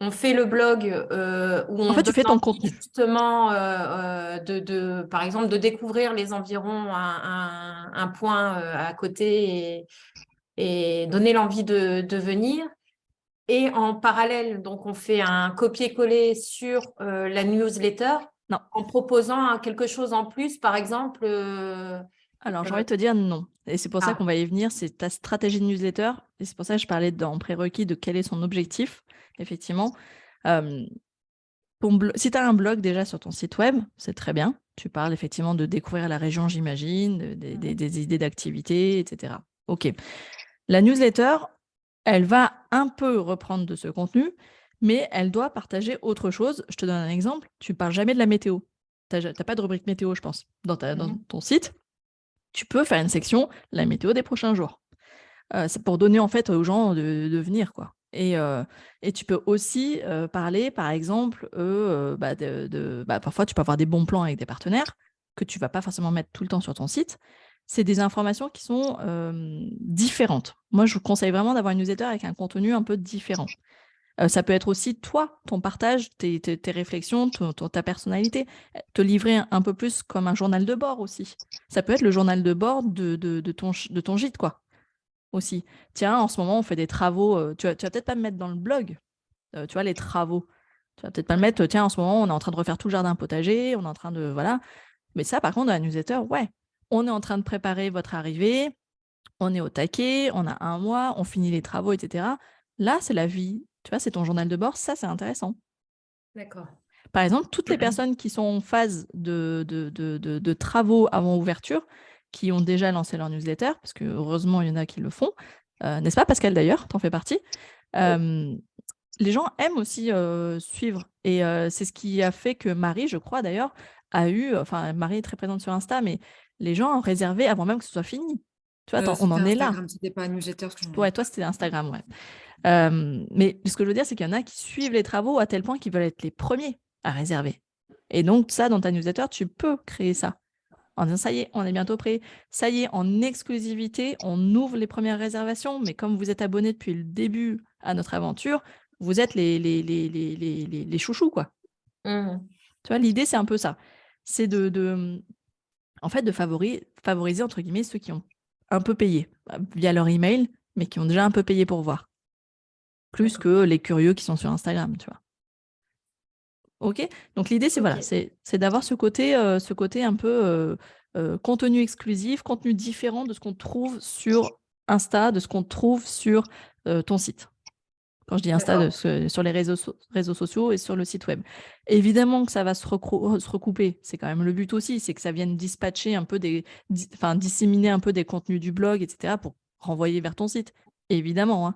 S8: on fait le blog où on
S1: tu fais ton contenu.
S8: Justement, par exemple, de découvrir les environs, un point à côté et donner l'envie de venir. Et en parallèle, donc, on fait un copier-coller sur la newsletter
S1: Non.
S8: En proposant quelque chose en plus, par exemple.
S1: Alors, j'ai envie de te dire non. Et c'est pour ça qu'on va y venir. C'est ta stratégie de newsletter. Et c'est pour ça que je parlais en prérequis de quel est son objectif, effectivement. Si tu as un blog déjà sur ton site web, c'est très bien. Tu parles effectivement de découvrir la région, j'imagine, des idées d'activités, etc. OK. La newsletter, elle va un peu reprendre de ce contenu, mais elle doit partager autre chose. Je te donne un exemple. Tu ne parles jamais de la météo. Tu n'as pas de rubrique météo, je pense, dans ton site. Tu peux faire une section la météo des prochains jours. C'est pour donner en fait aux gens de venir, quoi. Et tu peux aussi parler, par exemple, parfois tu peux avoir des bons plans avec des partenaires que tu ne vas pas forcément mettre tout le temps sur ton site. C'est des informations qui sont différentes. Moi, je vous conseille vraiment d'avoir une newsletter avec un contenu un peu différent. Ça peut être aussi toi, ton partage, tes réflexions, ta personnalité. Te livrer un peu plus comme un journal de bord aussi. Ça peut être le journal de bord de ton gîte, quoi. Aussi. Tiens, en ce moment, on fait des travaux. Tu vas peut-être pas me mettre dans le blog, tu vois, les travaux. Tu vas peut-être pas le mettre, tiens, en ce moment, on est en train de refaire tout le jardin potager, on est en train de... Voilà. Mais ça, par contre, dans la newsletter, ouais. On est en train de préparer votre arrivée, on est au taquet, on a 1 mois, on finit les travaux, etc. Là, c'est la vie. Tu vois, c'est ton journal de bord, ça, c'est intéressant.
S8: D'accord.
S1: Par exemple, toutes les personnes qui sont en phase de travaux avant ouverture, qui ont déjà lancé leur newsletter, parce que heureusement, il y en a qui le font, n'est-ce pas, Pascal, d'ailleurs, t'en fais partie. Les gens aiment aussi suivre. Et c'est ce qui a fait que Marie, je crois, d'ailleurs, enfin, Marie est très présente sur Insta, mais les gens ont réservé avant même que ce soit fini. Tu vois, on en est là.
S3: C'était pas un newsletter.
S1: Ouais, toi, c'était Instagram, ouais. Mais ce que je veux dire, c'est qu'il y en a qui suivent les travaux à tel point qu'ils veulent être les premiers à réserver. Et donc, ça, dans ta newsletter, tu peux créer ça. En disant, ça y est, on est bientôt prêt. Ça y est, en exclusivité, on ouvre les premières réservations. Mais comme vous êtes abonné depuis le début à notre aventure, vous êtes les chouchous, quoi. Tu vois, l'idée, c'est un peu ça. C'est en fait, de favoriser, entre guillemets, ceux qui ont un peu payé via leur email, mais qui ont déjà un peu payé pour voir. Plus que les curieux qui sont sur Instagram, tu vois. OK? Donc l'idée, c'est voilà, c'est d'avoir ce côté un peu contenu exclusif, contenu différent de ce qu'on trouve sur Insta, de ce qu'on trouve sur ton site. Quand je dis Insta, sur les réseaux sociaux et sur le site web. Évidemment que ça va se recouper. C'est quand même le but aussi, c'est que ça vienne dispatcher un peu disséminer un peu des contenus du blog, etc. pour renvoyer vers ton site. Évidemment, hein.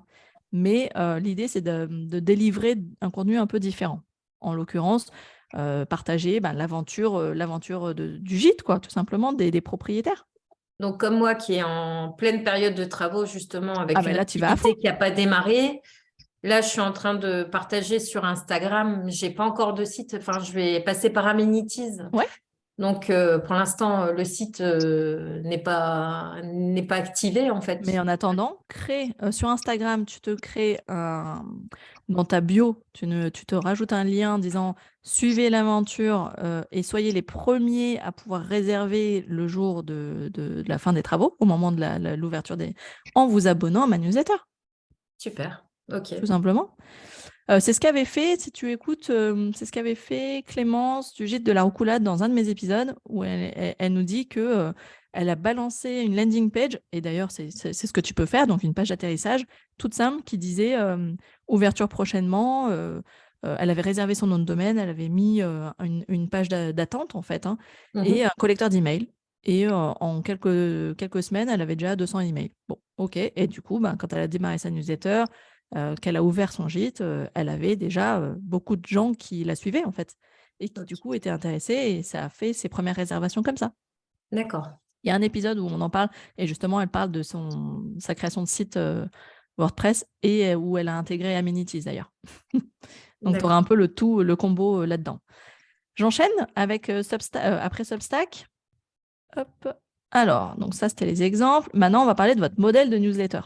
S1: Mais l'idée, c'est de délivrer un contenu un peu différent. En l'occurrence, partager l'aventure du gîte, quoi, tout simplement, des propriétaires.
S8: Donc, comme moi qui est en pleine période de travaux, justement, avec une activité qui n'a pas démarré, là, je suis en train de partager sur Instagram. Je n'ai pas encore de site. Enfin, je vais passer par Amenities.
S1: Ouais. Donc,
S8: pour l'instant, le site n'est pas activé, en fait.
S1: Mais en attendant, crée sur Instagram, tu te crées dans ta bio, tu te rajoutes un lien disant « Suivez l'aventure et soyez les premiers à pouvoir réserver le jour de la fin des travaux, au moment de l'ouverture en vous abonnant à ma newsletter. »
S8: Super, ok.
S1: Tout simplement. C'est ce qu'avait fait, si tu écoutes, c'est ce qu'avait fait Clémence du Gîte de la Roucoulade dans un de mes épisodes où elle nous dit que elle a balancé une landing page, et d'ailleurs c'est ce que tu peux faire, donc une page d'atterrissage toute simple qui disait ouverture prochainement. Elle avait réservé son nom de domaine, elle avait mis une page d'attente en fait, hein, et un collecteur d'emails. Et en quelques semaines, elle avait déjà 200 emails. Bon, ok. Et du coup, quand elle a démarré sa newsletter, qu'elle a ouvert son gîte, elle avait déjà beaucoup de gens qui la suivaient en fait et qui du coup étaient intéressés, et ça a fait ses premières réservations comme ça.
S8: D'accord.
S1: Il y a un épisode où on en parle et justement elle parle de sa création de site WordPress et où elle a intégré Amenities d'ailleurs. Donc tu auras un peu le combo là-dedans. J'enchaîne avec après Substack. Hop. Alors, donc ça c'était les exemples. Maintenant on va parler de votre modèle de newsletter.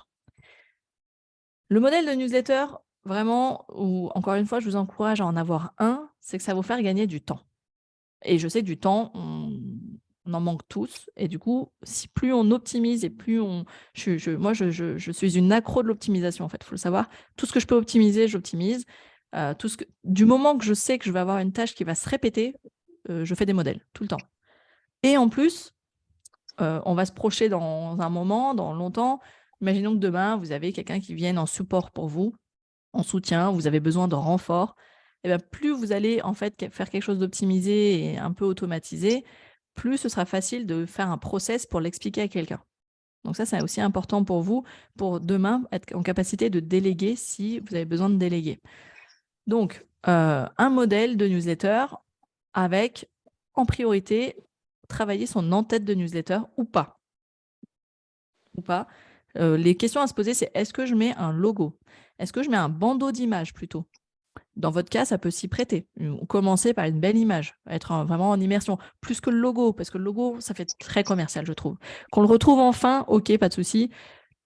S1: Le modèle de newsletter, vraiment, où encore une fois, je vous encourage à en avoir un, c'est que ça va vous faire gagner du temps. Et je sais que du temps, on en manque tous. Et du coup, plus on optimise et plus on... Moi, je suis une accro de l'optimisation, en fait, il faut le savoir. Tout ce que je peux optimiser, j'optimise. Du moment que je sais que je vais avoir une tâche qui va se répéter, je fais des modèles tout le temps. Et en plus, on va se projeter dans un moment, dans longtemps. Imaginons que demain, vous avez quelqu'un qui vienne en support pour vous, en soutien, vous avez besoin de renfort. Et bien, plus vous allez en fait faire quelque chose d'optimisé et un peu automatisé, plus ce sera facile de faire un process pour l'expliquer à quelqu'un. Donc ça, c'est aussi important pour vous, pour demain, être en capacité de déléguer si vous avez besoin de déléguer. Donc, un modèle de newsletter avec, en priorité, travailler son en-tête de newsletter ou pas. Ou pas. Les questions à se poser, c'est est-ce que je mets un logo? Est-ce que je mets un bandeau d'image plutôt? Dans votre cas, ça peut s'y prêter. Commencer par une belle image, être vraiment en immersion, plus que le logo, parce que le logo, ça fait très commercial, je trouve. Qu'on le retrouve enfin, ok, pas de souci.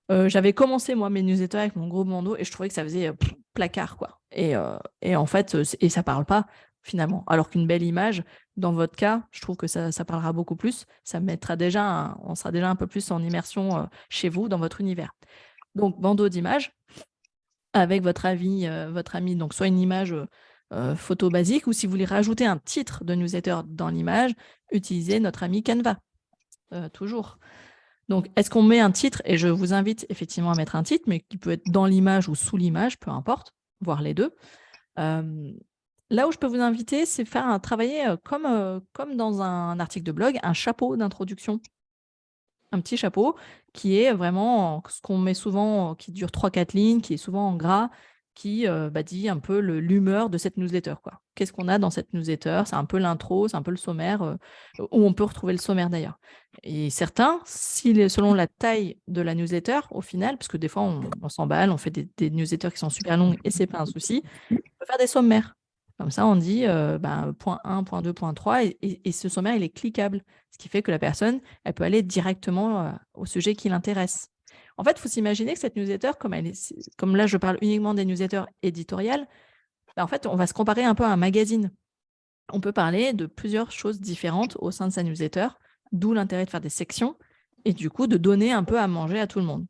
S1: J'avais commencé, moi, mes newsletters avec mon gros bandeau et je trouvais que ça faisait placard, quoi. Et en fait, et ça parle pas, finalement. Alors qu'une belle image, dans votre cas, je trouve que ça parlera beaucoup plus. Ça mettra déjà on sera déjà un peu plus en immersion chez vous, dans votre univers. Donc, bandeau d'image avec votre ami, donc soit une image photo basique, ou si vous voulez rajouter un titre de newsletter dans l'image, utilisez notre ami Canva, toujours. Donc, est-ce qu'on met un titre? Et je vous invite effectivement à mettre un titre, mais qui peut être dans l'image ou sous l'image, peu importe, voire les deux. Là où je peux vous inviter, c'est travailler comme dans un article de blog, un chapeau d'introduction. Un petit chapeau qui est vraiment ce qu'on met souvent, qui dure 3-4 lignes, qui est souvent en gras, qui dit un peu l'humeur de cette newsletter, quoi. Qu'est-ce qu'on a dans cette newsletter? C'est un peu l'intro, c'est un peu le sommaire, où on peut retrouver le sommaire d'ailleurs. Et certains, selon la taille de la newsletter, au final, parce que des fois on s'emballe, on fait des newsletters qui sont super longues et c'est pas un souci, on peut faire des sommaires. Comme ça, on dit point 1, point 2, point 3, et ce sommaire, il est cliquable, ce qui fait que la personne, elle peut aller directement au sujet qui l'intéresse. En fait, il faut s'imaginer que cette newsletter, comme là, je parle uniquement des newsletters éditoriales, en fait, on va se comparer un peu à un magazine. On peut parler de plusieurs choses différentes au sein de sa newsletter, d'où l'intérêt de faire des sections et du coup de donner un peu à manger à tout le monde.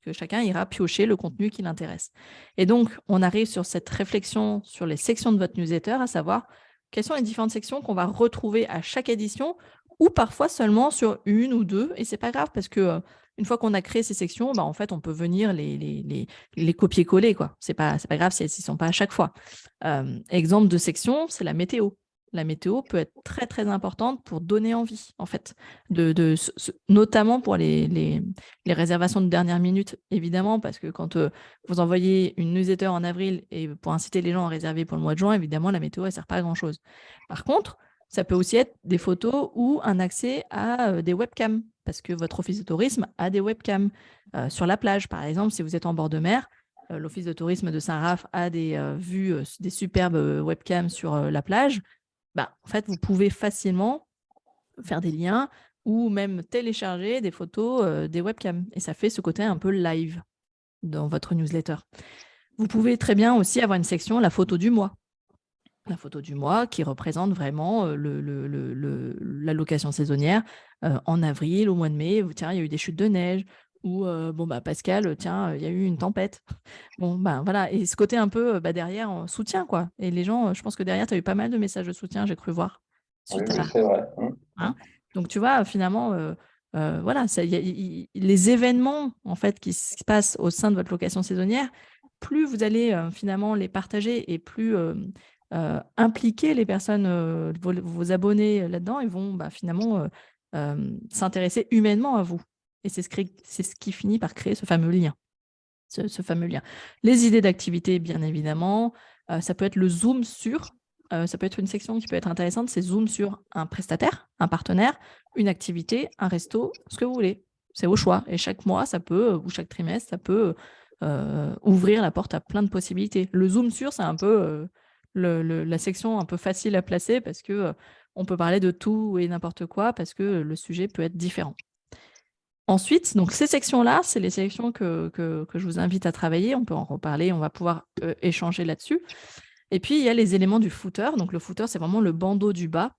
S1: Que chacun ira piocher le contenu qui l'intéresse. Et donc, on arrive sur cette réflexion sur les sections de votre newsletter, à savoir quelles sont les différentes sections qu'on va retrouver à chaque édition ou parfois seulement sur une ou deux. Et ce n'est pas grave parce que une fois qu'on a créé ces sections, en fait, on peut venir les copier-coller, quoi. C'est pas grave si elles n'y sont pas à chaque fois. Exemple de section, c'est la météo. La météo peut être très, très importante pour donner envie, en fait, notamment pour les réservations de dernière minute, évidemment, parce que quand vous envoyez une newsletter en avril et pour inciter les gens à réserver pour le mois de juin, évidemment, la météo, elle ne sert pas à grand-chose. Par contre, ça peut aussi être des photos ou un accès à des webcams, parce que votre office de tourisme a des webcams. Sur la plage, par exemple, si vous êtes en bord de mer, l'office de tourisme de Saint-Raph a des superbes webcams sur la plage. En fait, vous pouvez facilement faire des liens ou même télécharger des photos des webcams. Et ça fait ce côté un peu live dans votre newsletter. Vous pouvez très bien aussi avoir une section, la photo du mois. La photo du mois qui représente vraiment la location saisonnière. En avril, au mois de mai, tiens, il y a eu des chutes de neige. Ou Pascal, tiens, il y a eu une tempête. Voilà. Et ce côté un peu derrière, soutien, quoi. Et les gens, je pense que derrière, tu as eu pas mal de messages de soutien, j'ai cru voir.
S6: Oui, c'est vrai.
S1: Hein. Donc, tu vois, finalement, voilà, les événements, en fait, qui se passent au sein de votre location saisonnière, plus vous allez finalement les partager et plus impliquer les personnes, vos abonnés là-dedans, ils vont finalement s'intéresser humainement à vous. Et c'est ce qui finit par créer ce fameux lien. Ce fameux lien. Les idées d'activité, bien évidemment. Ça peut être le zoom sur. Ça peut être une section qui peut être intéressante. C'est zoom sur un prestataire, un partenaire, une activité, un resto, ce que vous voulez. C'est au choix. Et chaque mois, ça peut, ou chaque trimestre, ça peut ouvrir la porte à plein de possibilités. Le zoom sur, c'est un peu la section un peu facile à placer parce que on peut parler de tout et n'importe quoi parce que le sujet peut être différent. Ensuite, donc ces sections-là, c'est les sections que je vous invite à travailler. On peut en reparler, on va pouvoir échanger là-dessus. Et puis, il y a les éléments du footer. Donc, le footer, c'est vraiment le bandeau du bas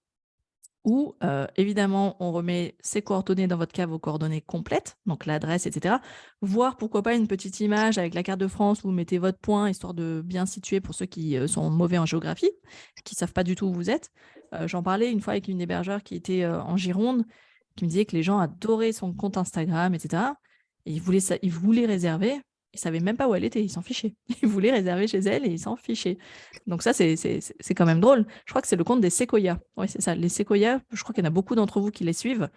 S1: où, évidemment, on remet ses coordonnées, dans votre cas, vos coordonnées complètes, donc l'adresse, etc. Voire, pourquoi pas, une petite image avec la carte de France où vous mettez votre point, histoire de bien situer pour ceux qui sont mauvais en géographie, qui ne savent pas du tout où vous êtes. J'en parlais une fois avec une hébergeur qui était en Gironde, qui me disait que les gens adoraient son compte Instagram, etc. Et ils voulaient réserver. Ils ne savaient même pas où elle était, ils s'en fichaient. Ils voulaient réserver chez elle et ils s'en fichaient. Donc ça, c'est quand même drôle. Je crois que c'est le compte des Sequoia. Oui, c'est ça. Les Sequoia, je crois qu'il y en a beaucoup d'entre vous qui les suivent.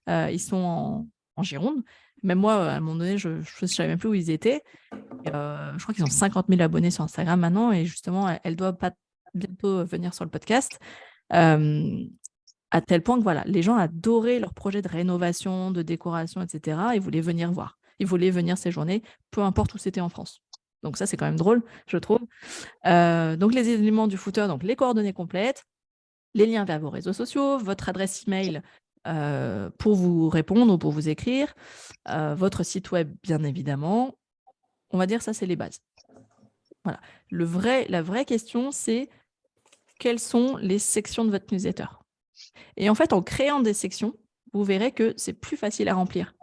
S1: Ils sont en Gironde. Même moi, à un moment donné, je ne savais même plus où ils étaient. Et, je crois qu'ils ont 50 000 abonnés sur Instagram maintenant. Et justement, elle doit pas bientôt venir sur le podcast. À tel point que voilà, les gens adoraient leur projet de rénovation, de décoration, etc. Ils voulaient venir voir. Ils voulaient venir séjourner, peu importe où c'était en France. Donc ça, c'est quand même drôle, je trouve. Donc les éléments du footer, donc les coordonnées complètes, les liens vers vos réseaux sociaux, votre adresse email pour vous répondre ou pour vous écrire, votre site web, bien évidemment. On va dire ça, c'est les bases. Voilà. La vraie question, c'est quelles sont les sections de votre newsletter? Et en fait, en créant des sections, vous verrez que c'est plus facile à remplir.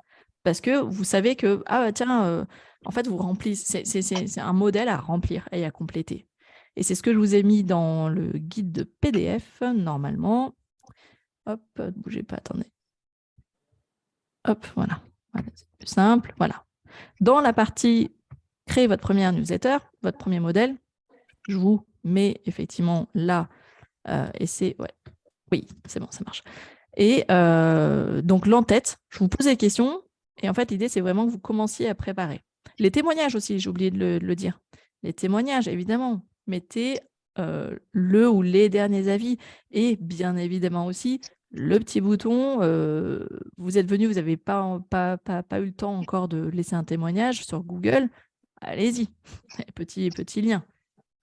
S1: Parce que vous savez que, en fait, vous remplissez, c'est un modèle à remplir et à compléter. Et c'est ce que je vous ai mis dans le guide de PDF, normalement. Hop, ne bougez pas, attendez. Hop, voilà. C'est plus simple, voilà. Dans la partie « Créer votre première newsletter », votre premier modèle, je vous mets effectivement là, et c'est... Ouais. Oui, c'est bon, ça marche. Et donc, l'en-tête, je vous pose des questions. Et en fait, l'idée, c'est vraiment que vous commenciez à préparer. Les témoignages aussi, j'ai oublié de le dire. Les témoignages, évidemment. Mettez le ou les derniers avis. Et bien évidemment aussi, le petit bouton, vous êtes venu, vous n'avez pas eu le temps encore de laisser un témoignage sur Google. Allez-y, petit lien.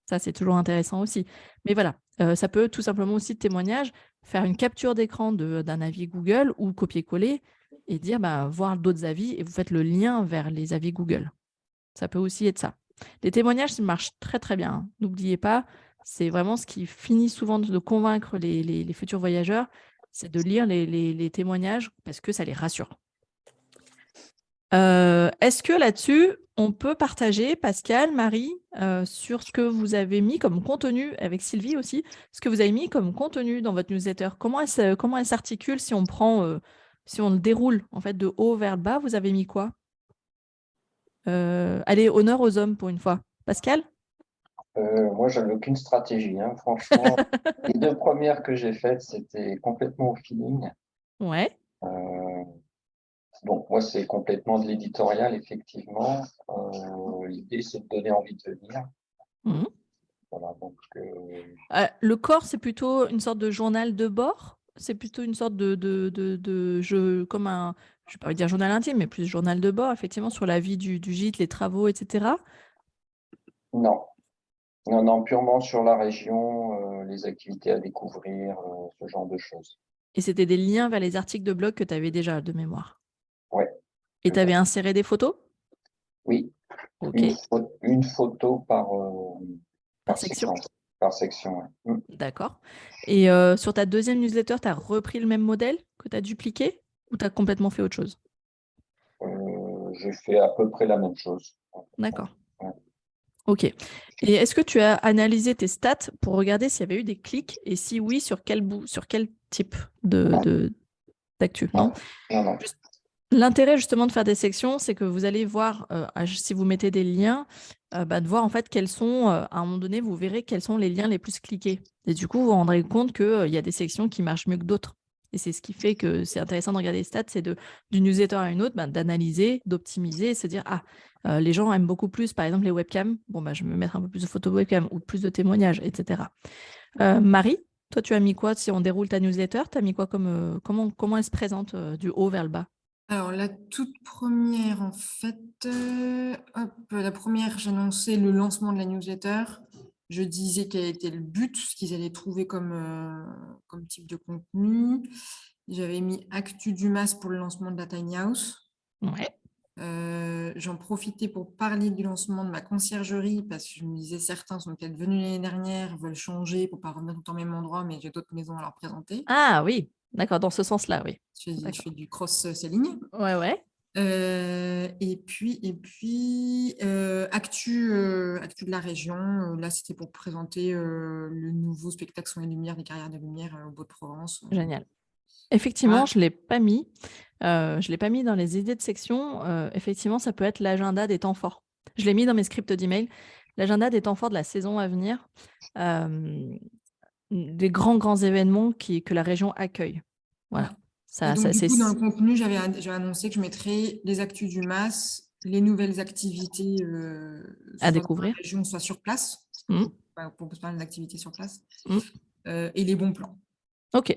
S1: Ça, c'est toujours intéressant aussi. Mais voilà, ça peut tout simplement aussi, de témoignage, faire une capture d'écran d'un avis Google ou copier-coller et dire, voir d'autres avis et vous faites le lien vers les avis Google. Ça peut aussi être ça. Les témoignages, ça marche très, très bien. Hein. N'oubliez pas, c'est vraiment ce qui finit souvent de convaincre les futurs voyageurs, c'est de lire les témoignages parce que ça les rassure. Est-ce que là-dessus, on peut partager, Pascal, Marie, sur ce que vous avez mis comme contenu, avec Sylvie aussi, ce que vous avez mis comme contenu dans votre newsletter? Comment elle s'articule si on le déroule en fait de haut vers le bas? Vous avez mis quoi? Allez, honneur aux hommes pour une fois. Pascal?
S6: Moi, j'avais aucune stratégie, hein. Franchement. Les 2 premières que j'ai faites, c'était complètement au feeling.
S1: Ouais.
S6: Donc, moi, c'est complètement de l'éditorial, effectivement. L'idée, c'est de donner envie de venir.
S1: Mmh.
S6: Voilà, donc,
S1: le corps, c'est plutôt une sorte de journal de bord? C'est plutôt une sorte de jeu, comme un, je ne vais pas dire journal intime, mais plus journal de bord, effectivement, sur la vie du gîte, les travaux, etc.
S6: Non. Non, purement sur la région, les activités à découvrir, ce genre de choses.
S1: Et c'était des liens vers les articles de blog que tu avais déjà de mémoire?
S6: Ouais.
S1: Et tu avais inséré des photos?
S6: Oui.
S1: Ok.
S6: Une photo par
S1: section.
S6: Par section, ouais.
S1: D'accord. Et sur ta deuxième newsletter, tu as repris le même modèle que tu as dupliqué ou tu as complètement fait autre chose?
S6: J'ai fait à peu près la même chose.
S1: D'accord.
S6: Ouais.
S1: Ok. Et est-ce que tu as analysé tes stats pour regarder s'il y avait eu des clics et si oui, sur quel type d'actu? Non.
S6: Non.
S1: L'intérêt justement de faire des sections, c'est que vous allez voir, si vous mettez des liens, de voir en fait quels sont, à un moment donné, vous verrez quels sont les liens les plus cliqués. Et du coup, vous vous rendrez compte qu'il y a des sections qui marchent mieux que d'autres. Et c'est ce qui fait que c'est intéressant de regarder les stats, c'est d'une newsletter à une autre, d'analyser, d'optimiser et se dire, les gens aiment beaucoup plus, par exemple, les webcams. Bon, je vais me mettre un peu plus de photos webcam ou plus de témoignages, etc. Marie, toi, tu as mis quoi? Si on déroule ta newsletter, tu as mis quoi comme, comment elle se présente du haut vers le bas?
S3: Alors, la toute première, en fait, la première, j'annonçais le lancement de la newsletter. Je disais quel était le but, ce qu'ils allaient trouver comme type de contenu. J'avais mis Actu du MAS pour le lancement de la Tiny House.
S1: Ouais.
S3: J'en profitais pour parler du lancement de ma conciergerie parce que je me disais certains sont peut-être venus l'année dernière, veulent changer pour ne pas revenir tout le temps au même endroit, mais j'ai d'autres maisons à leur présenter.
S1: Ah oui, d'accord, dans ce sens-là, oui.
S3: Je fais du cross-selling.
S1: Ouais.
S3: Et puis actu de la région. Là, c'était pour présenter le nouveau spectacle Son et Lumière des Carrières de Lumière au Beau-de-Provence.
S1: Génial. Effectivement,
S3: Ouais.
S1: je ne l'ai pas mis. Je l'ai pas mis dans les idées de section. Effectivement, ça peut être l'agenda des temps forts. Je l'ai mis dans mes scripts d'email. L'agenda des temps forts de la saison à venir. Des grands événements que la région accueille. Voilà.
S3: Ouais.
S1: Ça,
S3: Et donc,
S1: ça,
S3: du
S1: c'est
S3: coup, dans le contenu, j'avais annoncé que je mettrais les actus du MAS, les nouvelles activités,
S1: à
S3: soit dans la
S1: découvrir.
S3: région, soit sur place.
S1: Mmh.
S3: On propose pas mal d'activités sur place.
S1: Mmh.
S3: Et les bons plans.
S1: Ok.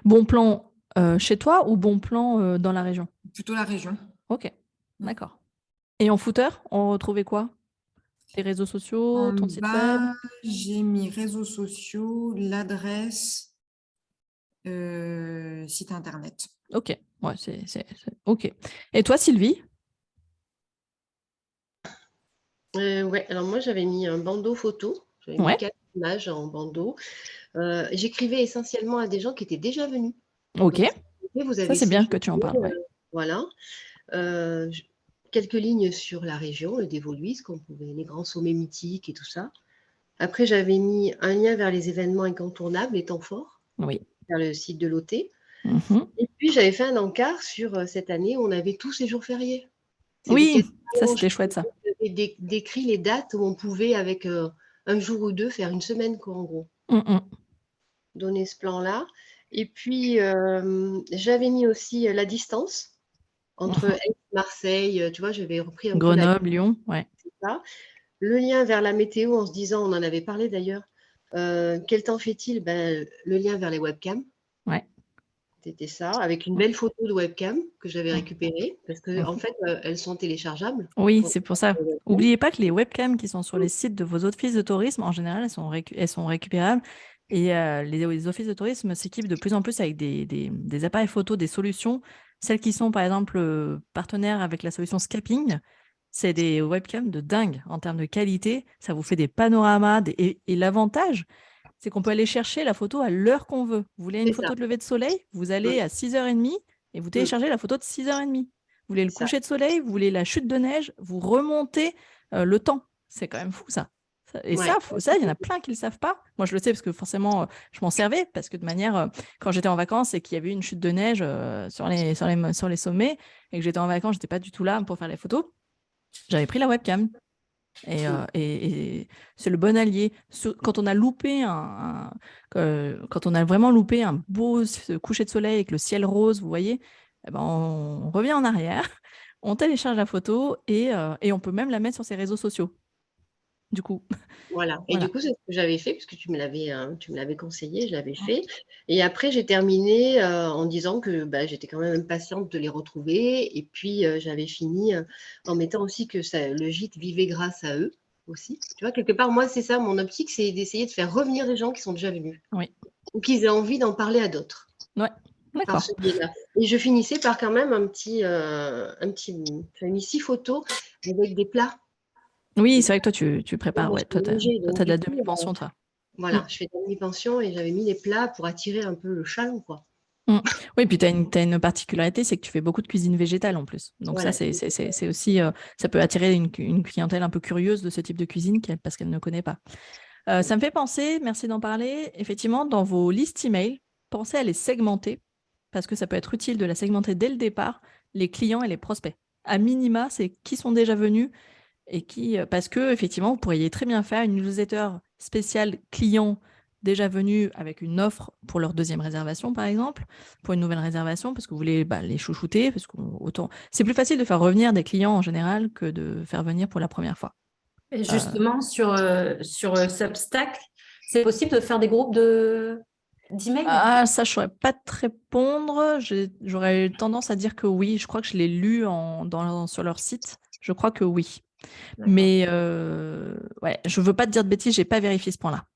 S1: Bon plan chez toi ou bon plan dans la région?
S3: Plutôt la région.
S1: Ok, d'accord. Et en footer, on retrouvait quoi? Les réseaux sociaux,
S3: En
S1: ton site web?
S3: bas, j'ai mis réseaux sociaux, l'adresse, site internet.
S1: Ok, ouais, c'est ok. Et toi, Sylvie?
S2: Ouais, alors moi, j'avais mis un bandeau photo. J'avais mis
S1: Ouais,
S2: 4 images en bandeau. J'écrivais essentiellement à des gens qui étaient déjà venus.
S1: ok.
S2: Donc, vous
S1: Ça,
S2: avez
S1: c'est bien que
S2: séjourné,
S1: tu en parles, ouais.
S2: voilà. Quelques lignes sur la région, le Dévoluy, les grands sommets mythiques et tout ça. Après, j'avais mis un lien vers les événements incontournables, les temps forts,
S1: Oui.
S2: vers le site de l'OT.
S1: Mhm.
S2: Et puis, j'avais fait un encart sur cette année où on avait tous ces jours fériés. Ces
S1: Oui,
S2: week-ends
S1: ça,
S2: blanches.
S1: c'était chouette, ça.
S2: J'avais décrit les dates où on pouvait, avec un jour ou deux, faire une semaine, quoi, en gros. Donner ce plan-là. Et puis, j'avais mis aussi la distance entre Aix, Marseille, tu vois, j'avais repris un peu
S1: Grenoble, Lyon, ouais.
S2: c'est ça. Le lien vers la météo en se disant, on en avait parlé d'ailleurs, quel temps fait-il? Le lien vers les webcams.
S1: Ouais.
S2: C'était ça, avec une belle photo de webcam que j'avais récupérée, parce que en fait, elles sont téléchargeables.
S1: Oui, c'est pour ça. N'oubliez pas que les webcams qui sont sur les sites de vos offices de tourisme, en général, elles sont récupérables. Et les offices de tourisme s'équipent de plus en plus avec des appareils photo, des solutions. Celles qui sont, par exemple, partenaires avec la solution Scaping, c'est des webcams de dingue en termes de qualité. Ça vous fait des panoramas. Et l'avantage, c'est qu'on peut aller chercher la photo à l'heure qu'on veut. Vous voulez une
S2: C'est
S1: photo
S2: ça.
S1: de lever de soleil? Vous allez à 6h30 et vous téléchargez la photo de 6h30. Vous voulez le
S2: Ça.
S1: coucher de soleil? Vous voulez la chute de neige? Vous remontez le temps. C'est quand même fou, ça. Et
S2: Ouais.
S1: ça, il y en a plein qui ne le savent pas. Moi, je le sais parce que forcément, je m'en servais parce que de manière, quand j'étais en vacances et qu'il y avait une chute de neige sur les sommets et que j'étais en vacances, je n'étais pas du tout là pour faire les photos, j'avais pris la webcam. Et c'est le bon allié. Quand on a loupé quand on a vraiment loupé un beau coucher de soleil avec le ciel rose, vous voyez, eh ben on revient en arrière, on télécharge la photo et on peut même la mettre sur ses réseaux sociaux. Du coup.
S2: Voilà. Et
S1: Voilà.
S2: du coup, c'est ce que j'avais fait, puisque tu me l'avais conseillé, je l'avais fait. Et après, j'ai terminé en disant que j'étais quand même impatiente de les retrouver. Et puis, j'avais fini en mettant aussi que le gîte vivait grâce à eux aussi. Tu vois, quelque part, moi, c'est ça, mon optique, c'est d'essayer de faire revenir des gens qui sont déjà venus.
S1: Oui.
S2: Ou qu'ils aient envie d'en parler à d'autres.
S1: Ouais, d'accord.
S2: Par ce biais-là. Et je finissais par quand même j'avais mis 6 photos avec des plats.
S1: Oui, c'est vrai que toi, tu prépares. Ouais, toi, tu as de la
S2: Du coup,
S1: demi-pension, toi.
S2: Voilà, je fais de la demi-pension et j'avais mis les plats pour attirer un peu le chaland, quoi.
S1: Oui, puis tu as une particularité, c'est que tu fais beaucoup de cuisine végétale en plus. Donc
S2: Voilà.
S1: ça, c'est aussi, ça peut attirer une clientèle un peu curieuse de ce type de cuisine parce qu'elle ne connaît pas. Ça me fait penser, merci d'en parler, effectivement, dans vos listes email, pensez à les segmenter parce que ça peut être utile de la segmenter dès le départ, les clients et les prospects. À minima, c'est qui sont déjà venus et parce que effectivement, vous pourriez très bien faire une newsletter spéciale clients déjà venus avec une offre pour leur deuxième réservation, par exemple, pour une nouvelle réservation, parce que vous voulez les chouchouter, parce que c'est plus facile de faire revenir des clients en général que de faire venir pour la première fois.
S8: Et justement, sur Substack, c'est possible de faire des groupes d'emails?
S1: Ah, ça, je ne saurais pas te répondre. J'aurais tendance à dire que oui. Je crois que je l'ai lu sur leur site. Je crois que oui. Mais ouais, je ne veux pas te dire de bêtises, je n'ai pas vérifié ce point-là.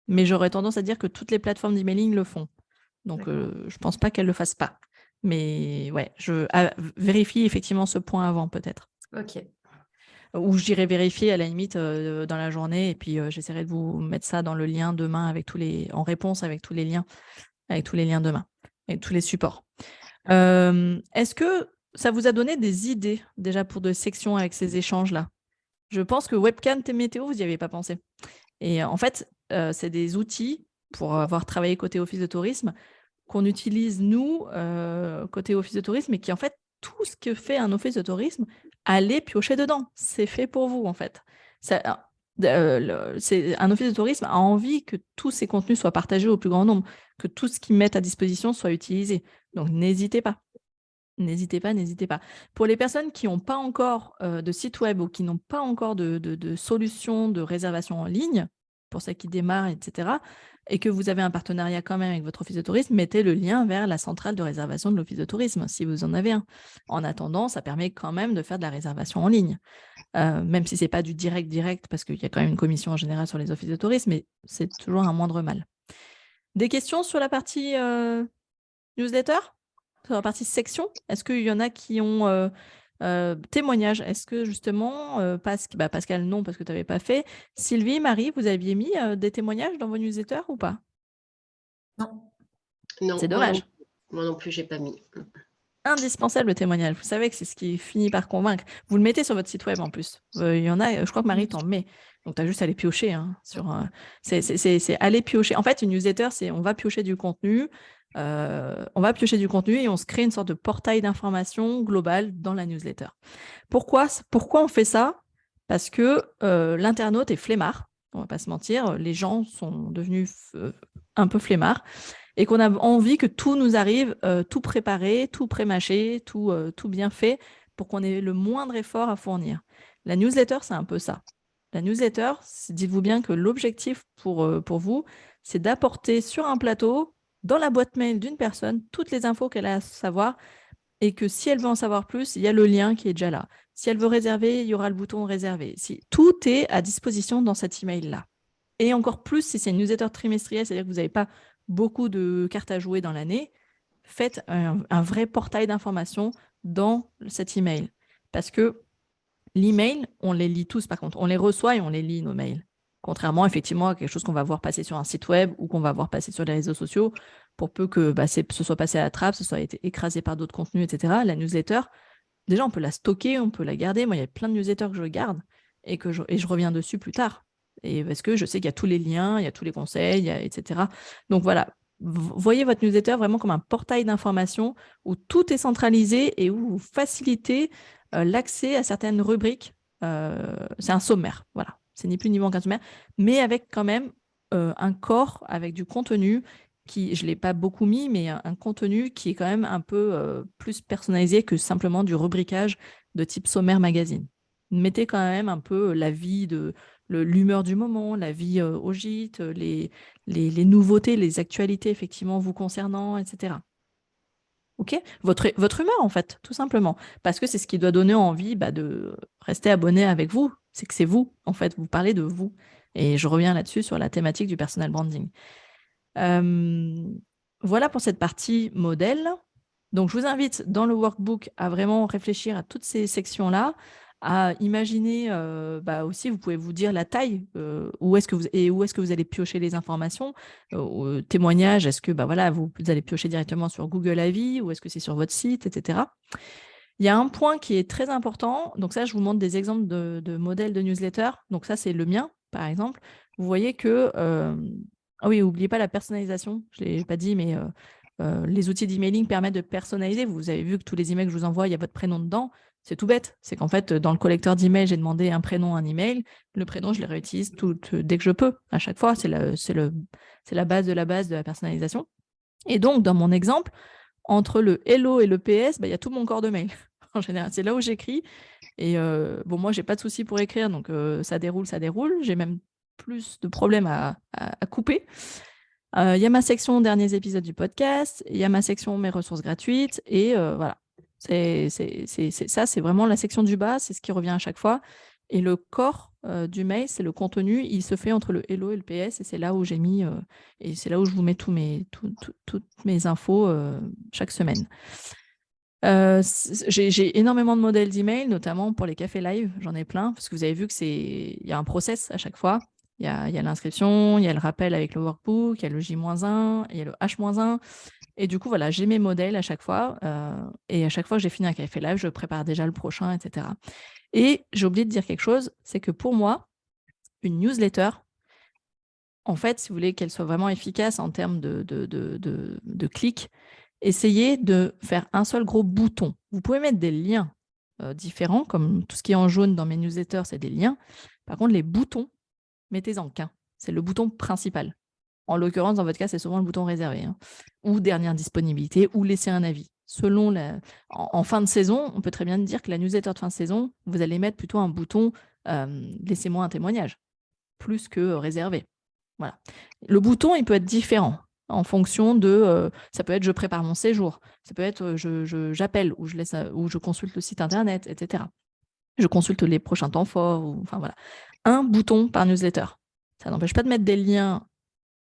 S1: Mais j'aurais tendance à dire que toutes les plateformes d'emailing le font. Donc, je ne pense pas qu'elles ne le fassent pas. Mais ouais, vérifie effectivement ce point avant, peut-être.
S8: Ok.
S1: Ou j'irai vérifier à la limite dans la journée et puis j'essaierai de vous mettre ça dans le lien demain en réponse avec tous les liens demain et tous les supports. Est-ce que ça vous a donné des idées déjà pour des sections avec ces échanges-là? Je pense que webcam météo, vous n'y avez pas pensé. Et en fait, c'est des outils pour avoir travaillé côté office de tourisme qu'on utilise, nous, côté office de tourisme, et qui, en fait, tout ce que fait un office de tourisme, allez piocher dedans. C'est fait pour vous, en fait. Un office de tourisme a envie que tous ces contenus soient partagés au plus grand nombre, que tout ce qu'ils mettent à disposition soit utilisé. Donc, n'hésitez pas. N'hésitez pas, n'hésitez pas. Pour les personnes qui n'ont pas encore de site web ou qui n'ont pas encore de solution de réservation en ligne, pour ceux qui démarrent, etc., et que vous avez un partenariat quand même avec votre office de tourisme, mettez le lien vers la centrale de réservation de l'office de tourisme, si vous en avez un. En attendant, ça permet quand même de faire de la réservation en ligne, même si ce n'est pas du direct, parce qu'il y a quand même une commission en général sur les offices de tourisme, mais c'est toujours un moindre mal. Des questions sur la partie newsletter ? Sur la partie section, est-ce qu'il y en a qui ont témoignages? Est-ce que justement, Pascal, non, parce que tu n'avais pas fait. Sylvie, Marie, vous aviez mis des témoignages dans vos newsletters ou pas?
S3: Non.
S2: Non,
S1: c'est dommage.
S2: Moi non plus, je n'ai pas mis.
S1: Indispensable le témoignage. Vous savez que c'est ce qui finit par convaincre. Vous le mettez sur votre site web en plus. Il y en a, je crois que Marie t'en met. Donc, tu as juste à aller piocher. Hein, c'est aller piocher. En fait, une newsletter, c'est on va piocher du contenu. Et on se crée une sorte de portail d'information global dans la newsletter. Pourquoi on fait ça? Parce que l'internaute est flemmard, on ne va pas se mentir, les gens sont devenus un peu flemmards et qu'on a envie que tout nous arrive tout préparé, tout prémâché, tout bien fait pour qu'on ait le moindre effort à fournir. La newsletter, c'est un peu ça. La newsletter, dites-vous bien que l'objectif pour vous, c'est d'apporter sur un plateau, dans la boîte mail d'une personne, toutes les infos qu'elle a à savoir et que si elle veut en savoir plus, il y a le lien qui est déjà là. Si elle veut réserver, il y aura le bouton réserver. Tout est à disposition dans cet email-là. Et encore plus, si c'est une newsletter trimestrielle, c'est-à-dire que vous n'avez pas beaucoup de cartes à jouer dans l'année, faites un vrai portail d'informations dans cet email. Parce que l'email, on les lit tous par contre. On les reçoit et on les lit, nos mails. Contrairement, effectivement, à quelque chose qu'on va voir passer sur un site web ou qu'on va voir passer sur les réseaux sociaux, pour peu que ce soit passé à la trappe, ce soit été écrasé par d'autres contenus, etc. La newsletter, déjà, on peut la stocker, on peut la garder. Moi, il y a plein de newsletters que je garde et je reviens dessus plus tard. Et parce que je sais qu'il y a tous les liens, il y a tous les conseils, etc. Donc voilà, voyez votre newsletter vraiment comme un portail d'information où tout est centralisé et où vous facilitez l'accès à certaines rubriques. C'est un sommaire, voilà. C'est ni plus ni moins qu'un sommaire, mais avec quand même un corps, avec du contenu qui, je ne l'ai pas beaucoup mis, mais un contenu qui est quand même un peu plus personnalisé que simplement du rubricage de type sommaire magazine. Mettez quand même un peu la vie, l'humeur du moment, la vie au gîte, les nouveautés, les actualités effectivement vous concernant, etc. Ok, votre humeur en fait, tout simplement, parce que c'est ce qui doit donner envie de rester abonné avec vous. C'est que c'est vous, en fait, vous parlez de vous. Et je reviens là-dessus sur la thématique du personal branding. Voilà pour cette partie modèle. Donc, je vous invite dans le workbook à vraiment réfléchir à toutes ces sections-là, à imaginer aussi, vous pouvez vous dire la taille, où est-ce que vous allez piocher les informations, témoignages, est-ce que vous allez piocher directement sur Google Avis ou est-ce que c'est sur votre site, etc. Il y a un point qui est très important, donc ça, je vous montre des exemples de modèles de newsletter. Donc ça, c'est le mien, par exemple. Vous voyez que, ah oui, n'oubliez pas la personnalisation, je ne l'ai pas dit, mais les outils d'emailing permettent de personnaliser. Vous avez vu que tous les emails que je vous envoie, il y a votre prénom dedans. C'est tout bête. C'est qu'en fait, dans le collecteur d'emails, j'ai demandé un prénom, un email. Le prénom, je le réutilise dès que je peux, à chaque fois. C'est la base de la personnalisation. Et donc, dans mon exemple, entre le hello et le PS, il y a tout mon corps de mail. En général, c'est là où j'écris. Et moi, je n'ai pas de souci pour écrire, donc ça déroule. J'ai même plus de problèmes à couper. Il y a ma section derniers épisodes du podcast, il y a ma section mes ressources gratuites, et voilà. C'est vraiment la section du bas, c'est ce qui revient à chaque fois. Et le corps du mail, c'est le contenu, il se fait entre le hello et le PS, et c'est là où j'ai mis, et c'est là où je vous mets toutes mes infos chaque semaine. J'ai énormément de modèles d'email, notamment pour les cafés live, j'en ai plein, parce que vous avez vu qu'il y a un process à chaque fois. Il y a l'inscription, il y a le rappel avec le workbook, il y a le J-1, il y a le H-1. Et du coup, voilà, j'ai mes modèles à chaque fois. Et à chaque fois que j'ai fini un café live, je prépare déjà le prochain, etc. Et j'ai oublié de dire quelque chose, c'est que pour moi, une newsletter, en fait, si vous voulez qu'elle soit vraiment efficace en termes de clics, essayez de faire un seul gros bouton. Vous pouvez mettre des liens différents, comme tout ce qui est en jaune dans mes newsletters, c'est des liens. Par contre, les boutons, mettez-en qu'un. C'est le bouton principal. En l'occurrence, dans votre cas, c'est souvent le bouton réservé, hein, ou dernière disponibilité, ou laisser un avis. En fin de saison, on peut très bien dire que la newsletter de fin de saison, vous allez mettre plutôt un bouton laissez-moi un témoignage, plus que réservé. Voilà. Le bouton, il peut être différent en fonction de, ça peut être je prépare mon séjour, ça peut être j'appelle ou je consulte le site internet, etc. Je consulte les prochains temps forts, enfin voilà. Un bouton par newsletter. Ça n'empêche pas de mettre des liens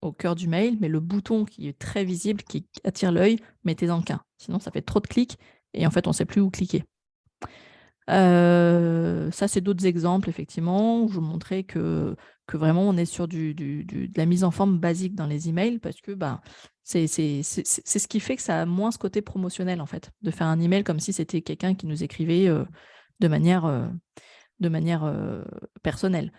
S1: au cœur du mail, mais le bouton qui est très visible, qui attire l'œil, mettez-en qu'un. Sinon, ça fait trop de clics et en fait, on ne sait plus où cliquer. Ça, c'est d'autres exemples, effectivement, où je vous montrais que vraiment, on est sur de la mise en forme basique dans les emails parce que c'est ce qui fait que ça a moins ce côté promotionnel, en fait, de faire un email comme si c'était quelqu'un qui nous écrivait de manière personnelle.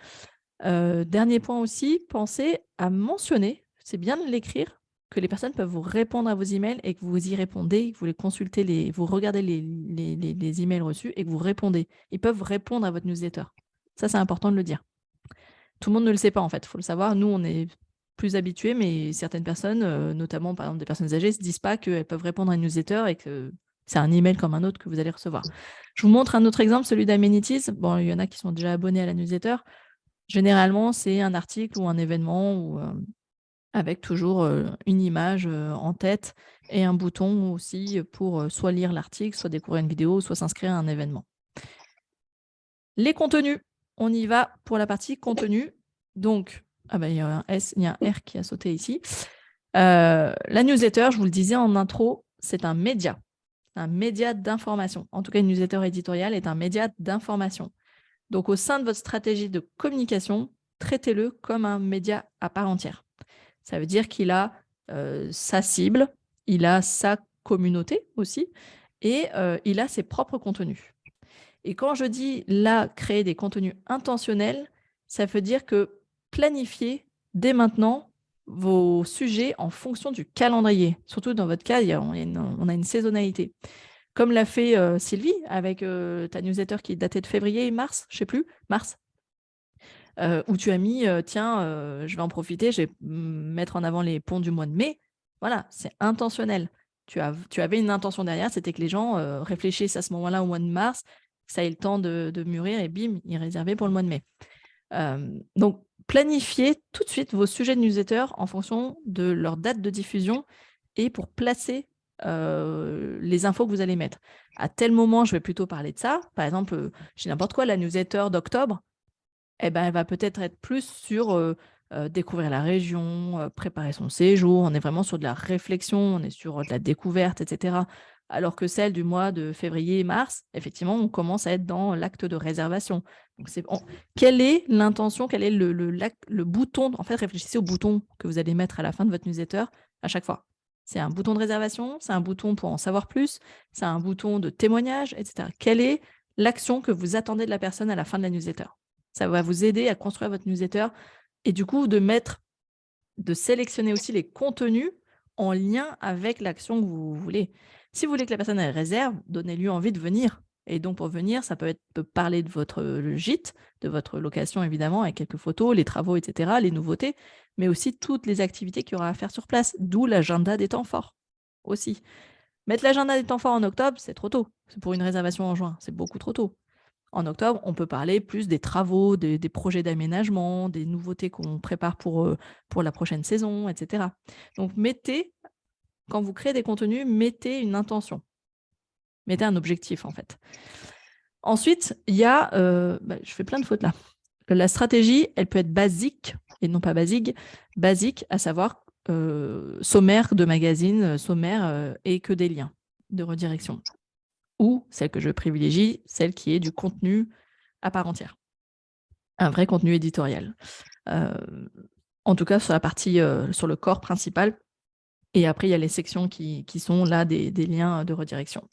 S1: Dernier point aussi, pensez à mentionner, c'est bien de l'écrire, que les personnes peuvent vous répondre à vos emails et que vous y répondez, que vous les consultez, vous regardez les emails reçus et que vous répondez. Ils peuvent répondre à votre newsletter. Ça, c'est important de le dire. Tout le monde ne le sait pas, en fait. Il faut le savoir. Nous, on est plus habitués, mais certaines personnes, notamment, par exemple, des personnes âgées, ne se disent pas qu'elles peuvent répondre à une newsletter et que c'est un email comme un autre que vous allez recevoir. Je vous montre un autre exemple, celui d'Amenities. Bon, il y en a qui sont déjà abonnés à la newsletter. Généralement, c'est un article ou un événement avec toujours une image en tête et un bouton aussi pour soit lire l'article, soit découvrir une vidéo, soit s'inscrire à un événement. Les contenus, on y va pour la partie contenu. Donc, il y a un S, il y a un R qui a sauté ici. La newsletter, je vous le disais en intro, c'est un média d'information. En tout cas, une newsletter éditoriale est un média d'information. Donc, au sein de votre stratégie de communication, traitez-le comme un média à part entière. Ça veut dire qu'il a sa cible, il a sa communauté aussi, et il a ses propres contenus. Et quand je dis là, créer des contenus intentionnels, ça veut dire que planifiez dès maintenant vos sujets en fonction du calendrier. Surtout dans votre cas, on a une saisonnalité. Comme l'a fait Sylvie avec ta newsletter qui est datée de février, mars, je ne sais plus, mars, où tu as mis, je vais en profiter, je vais mettre en avant les ponts du mois de mai. Voilà, c'est intentionnel. Tu avais une intention derrière, c'était que les gens réfléchissent à ce moment-là au mois de mars, que ça ait le temps de mûrir et bim, ils réservaient pour le mois de mai. Donc, planifiez tout de suite vos sujets de newsletter en fonction de leur date de diffusion et pour placer les infos que vous allez mettre. À tel moment, je vais plutôt parler de ça. Par exemple, j'ai n'importe quoi, la newsletter d'octobre, elle va peut-être être plus sur découvrir la région, préparer son séjour. On est vraiment sur de la réflexion, on est sur de la découverte, etc. Alors que celle du mois de février et mars, effectivement, on commence à être dans l'acte de réservation. Donc, quelle est l'intention, quel est le bouton? En fait, réfléchissez au bouton que vous allez mettre à la fin de votre newsletter à chaque fois. C'est un bouton de réservation, c'est un bouton pour en savoir plus, c'est un bouton de témoignage, etc. Quelle est l'action que vous attendez de la personne à la fin de la newsletter? Ça va vous aider à construire votre newsletter et du coup de sélectionner aussi les contenus en lien avec l'action que vous voulez. Si vous voulez que la personne elle réserve, donnez-lui envie de venir. Et donc pour venir, ça peut parler de votre gîte, de votre location évidemment, avec quelques photos, les travaux, etc., les nouveautés, mais aussi toutes les activités qu'il y aura à faire sur place, d'où l'agenda des temps forts aussi. Mettre l'agenda des temps forts en octobre, c'est trop tôt. C'est pour une réservation en juin, c'est beaucoup trop tôt. En octobre, on peut parler plus des travaux, des projets d'aménagement, des nouveautés qu'on prépare pour la prochaine saison, etc. Donc, quand vous créez des contenus, mettez une intention. Mettez un objectif, en fait. Ensuite, il y a... je fais plein de fautes là. La stratégie, elle peut être basique, et non pas basique, à savoir sommaire de magazine, sommaire et que des liens de redirection. Ou celle que je privilégie, celle qui est du contenu à part entière. Un vrai contenu éditorial. En tout cas, sur la partie, sur le corps principal. Et après, il y a les sections qui sont là des liens de redirection.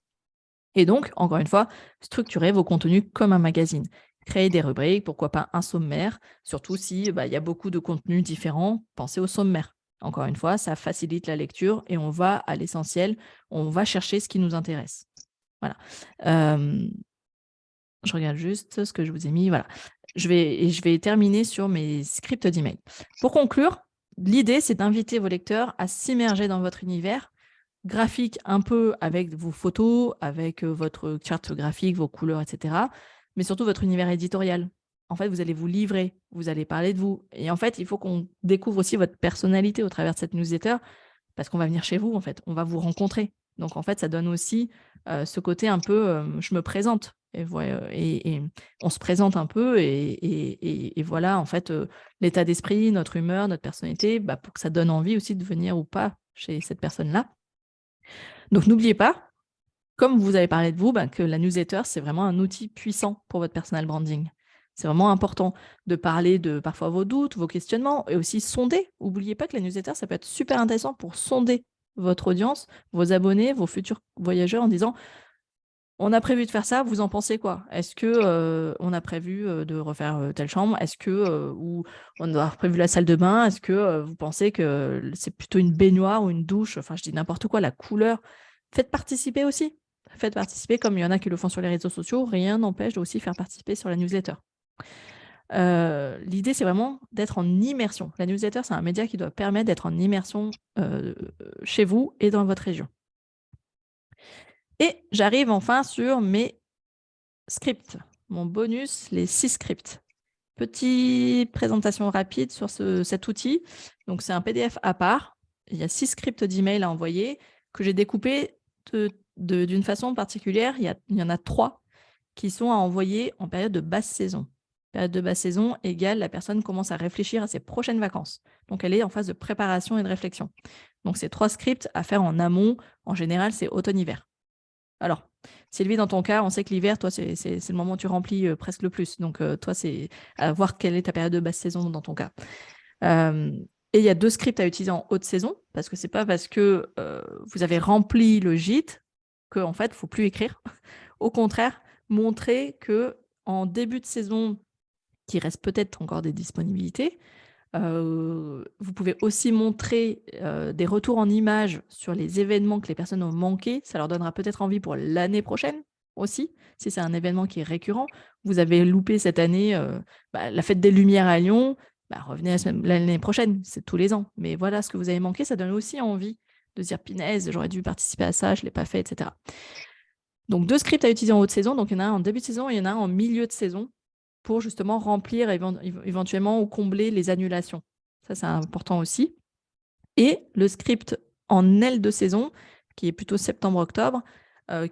S1: Et donc, encore une fois, structurez vos contenus comme un magazine. Créez des rubriques, pourquoi pas un sommaire, surtout si il y a beaucoup de contenus différents, pensez au sommaire. Encore une fois, ça facilite la lecture et on va à l'essentiel, on va chercher ce qui nous intéresse. Voilà. Je regarde juste ce que je vous ai mis. Voilà. Je vais terminer sur mes scripts d'email. Pour conclure, l'idée, c'est d'inviter vos lecteurs à s'immerger dans votre univers graphique, un peu avec vos photos, avec votre charte graphique, vos couleurs, etc. Mais surtout votre univers éditorial. En fait, vous allez vous livrer, vous allez parler de vous. Et en fait, il faut qu'on découvre aussi votre personnalité au travers de cette newsletter, parce qu'on va venir chez vous, en fait. On va vous rencontrer. Donc, en fait, ça donne aussi ce côté un peu je me présente. Et on se présente un peu et voilà, en fait, l'état d'esprit, notre humeur, notre personnalité, pour que ça donne envie aussi de venir ou pas chez cette personne-là. Donc, n'oubliez pas, comme vous avez parlé de vous, que la newsletter, c'est vraiment un outil puissant pour votre personal branding. C'est vraiment important de parler de parfois vos doutes, vos questionnements et aussi sonder. N'oubliez pas que la newsletter, ça peut être super intéressant pour sonder votre audience, vos abonnés, vos futurs voyageurs en disant on a prévu de faire ça, vous en pensez quoi? Est-ce que on a prévu de refaire telle chambre? Est-ce que ou on a prévu la salle de bain? Est-ce que vous pensez que c'est plutôt une baignoire ou une douche? Enfin, je dis n'importe quoi, la couleur. Faites participer aussi. Faites participer, comme il y en a qui le font sur les réseaux sociaux, rien n'empêche de aussi faire participer sur la newsletter. L'idée, c'est vraiment d'être en immersion. La newsletter, c'est un média qui doit permettre d'être en immersion chez vous et dans votre région. Et j'arrive enfin sur mes scripts, mon bonus, les 6 scripts. Petite présentation rapide sur cet outil. Donc, c'est un PDF à part. Il y a 6 scripts d'email à envoyer que j'ai découpés d'une façon particulière. Il y en a 3 qui sont à envoyer en période de basse saison. Période de basse saison égale la personne commence à réfléchir à ses prochaines vacances. Donc, elle est en phase de préparation et de réflexion. Donc, c'est 3 scripts à faire en amont. En général, c'est automne-hiver. Alors, Sylvie, dans ton cas, on sait que l'hiver, toi, c'est le moment où tu remplis presque le plus. Donc, toi, c'est à voir quelle est ta période de basse saison dans ton cas. Et il y a 2 scripts à utiliser en haute saison, parce que ce n'est pas parce que vous avez rempli le gîte qu'en fait, il ne faut plus écrire. Au contraire, montrer qu'en début de saison, qu'il reste peut-être encore des disponibilités, vous pouvez aussi montrer des retours en images sur les événements que les personnes ont manqués. Ça leur donnera peut-être envie pour l'année prochaine aussi, si c'est un événement qui est récurrent. Vous avez loupé cette année la fête des Lumières à Lyon, revenez l'année prochaine, c'est tous les ans. Mais voilà, ce que vous avez manqué, ça donne aussi envie de se dire, punaise, j'aurais dû participer à ça, je ne l'ai pas fait, etc. Donc, 2 scripts à utiliser en haute saison. Donc, il y en a un en début de saison et il y en a un en milieu de saison, pour justement remplir éventuellement ou combler les annulations. Ça, c'est important aussi. Et le script en aile de saison, qui est plutôt septembre-octobre,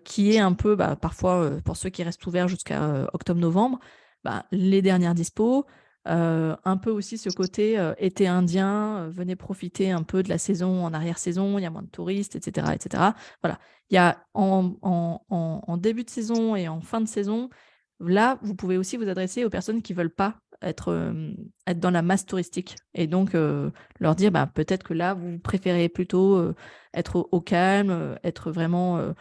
S1: qui est un peu, parfois, pour ceux qui restent ouverts jusqu'à octobre-novembre, les dernières dispos, un peu aussi ce côté été indien, venez profiter un peu de la saison en arrière-saison, il y a moins de touristes, etc. etc. Voilà. Il y a en début de saison et en fin de saison, là, vous pouvez aussi vous adresser aux personnes qui ne veulent pas être dans la masse touristique. Et donc, leur dire, peut-être que là, vous préférez plutôt être au calme, être vraiment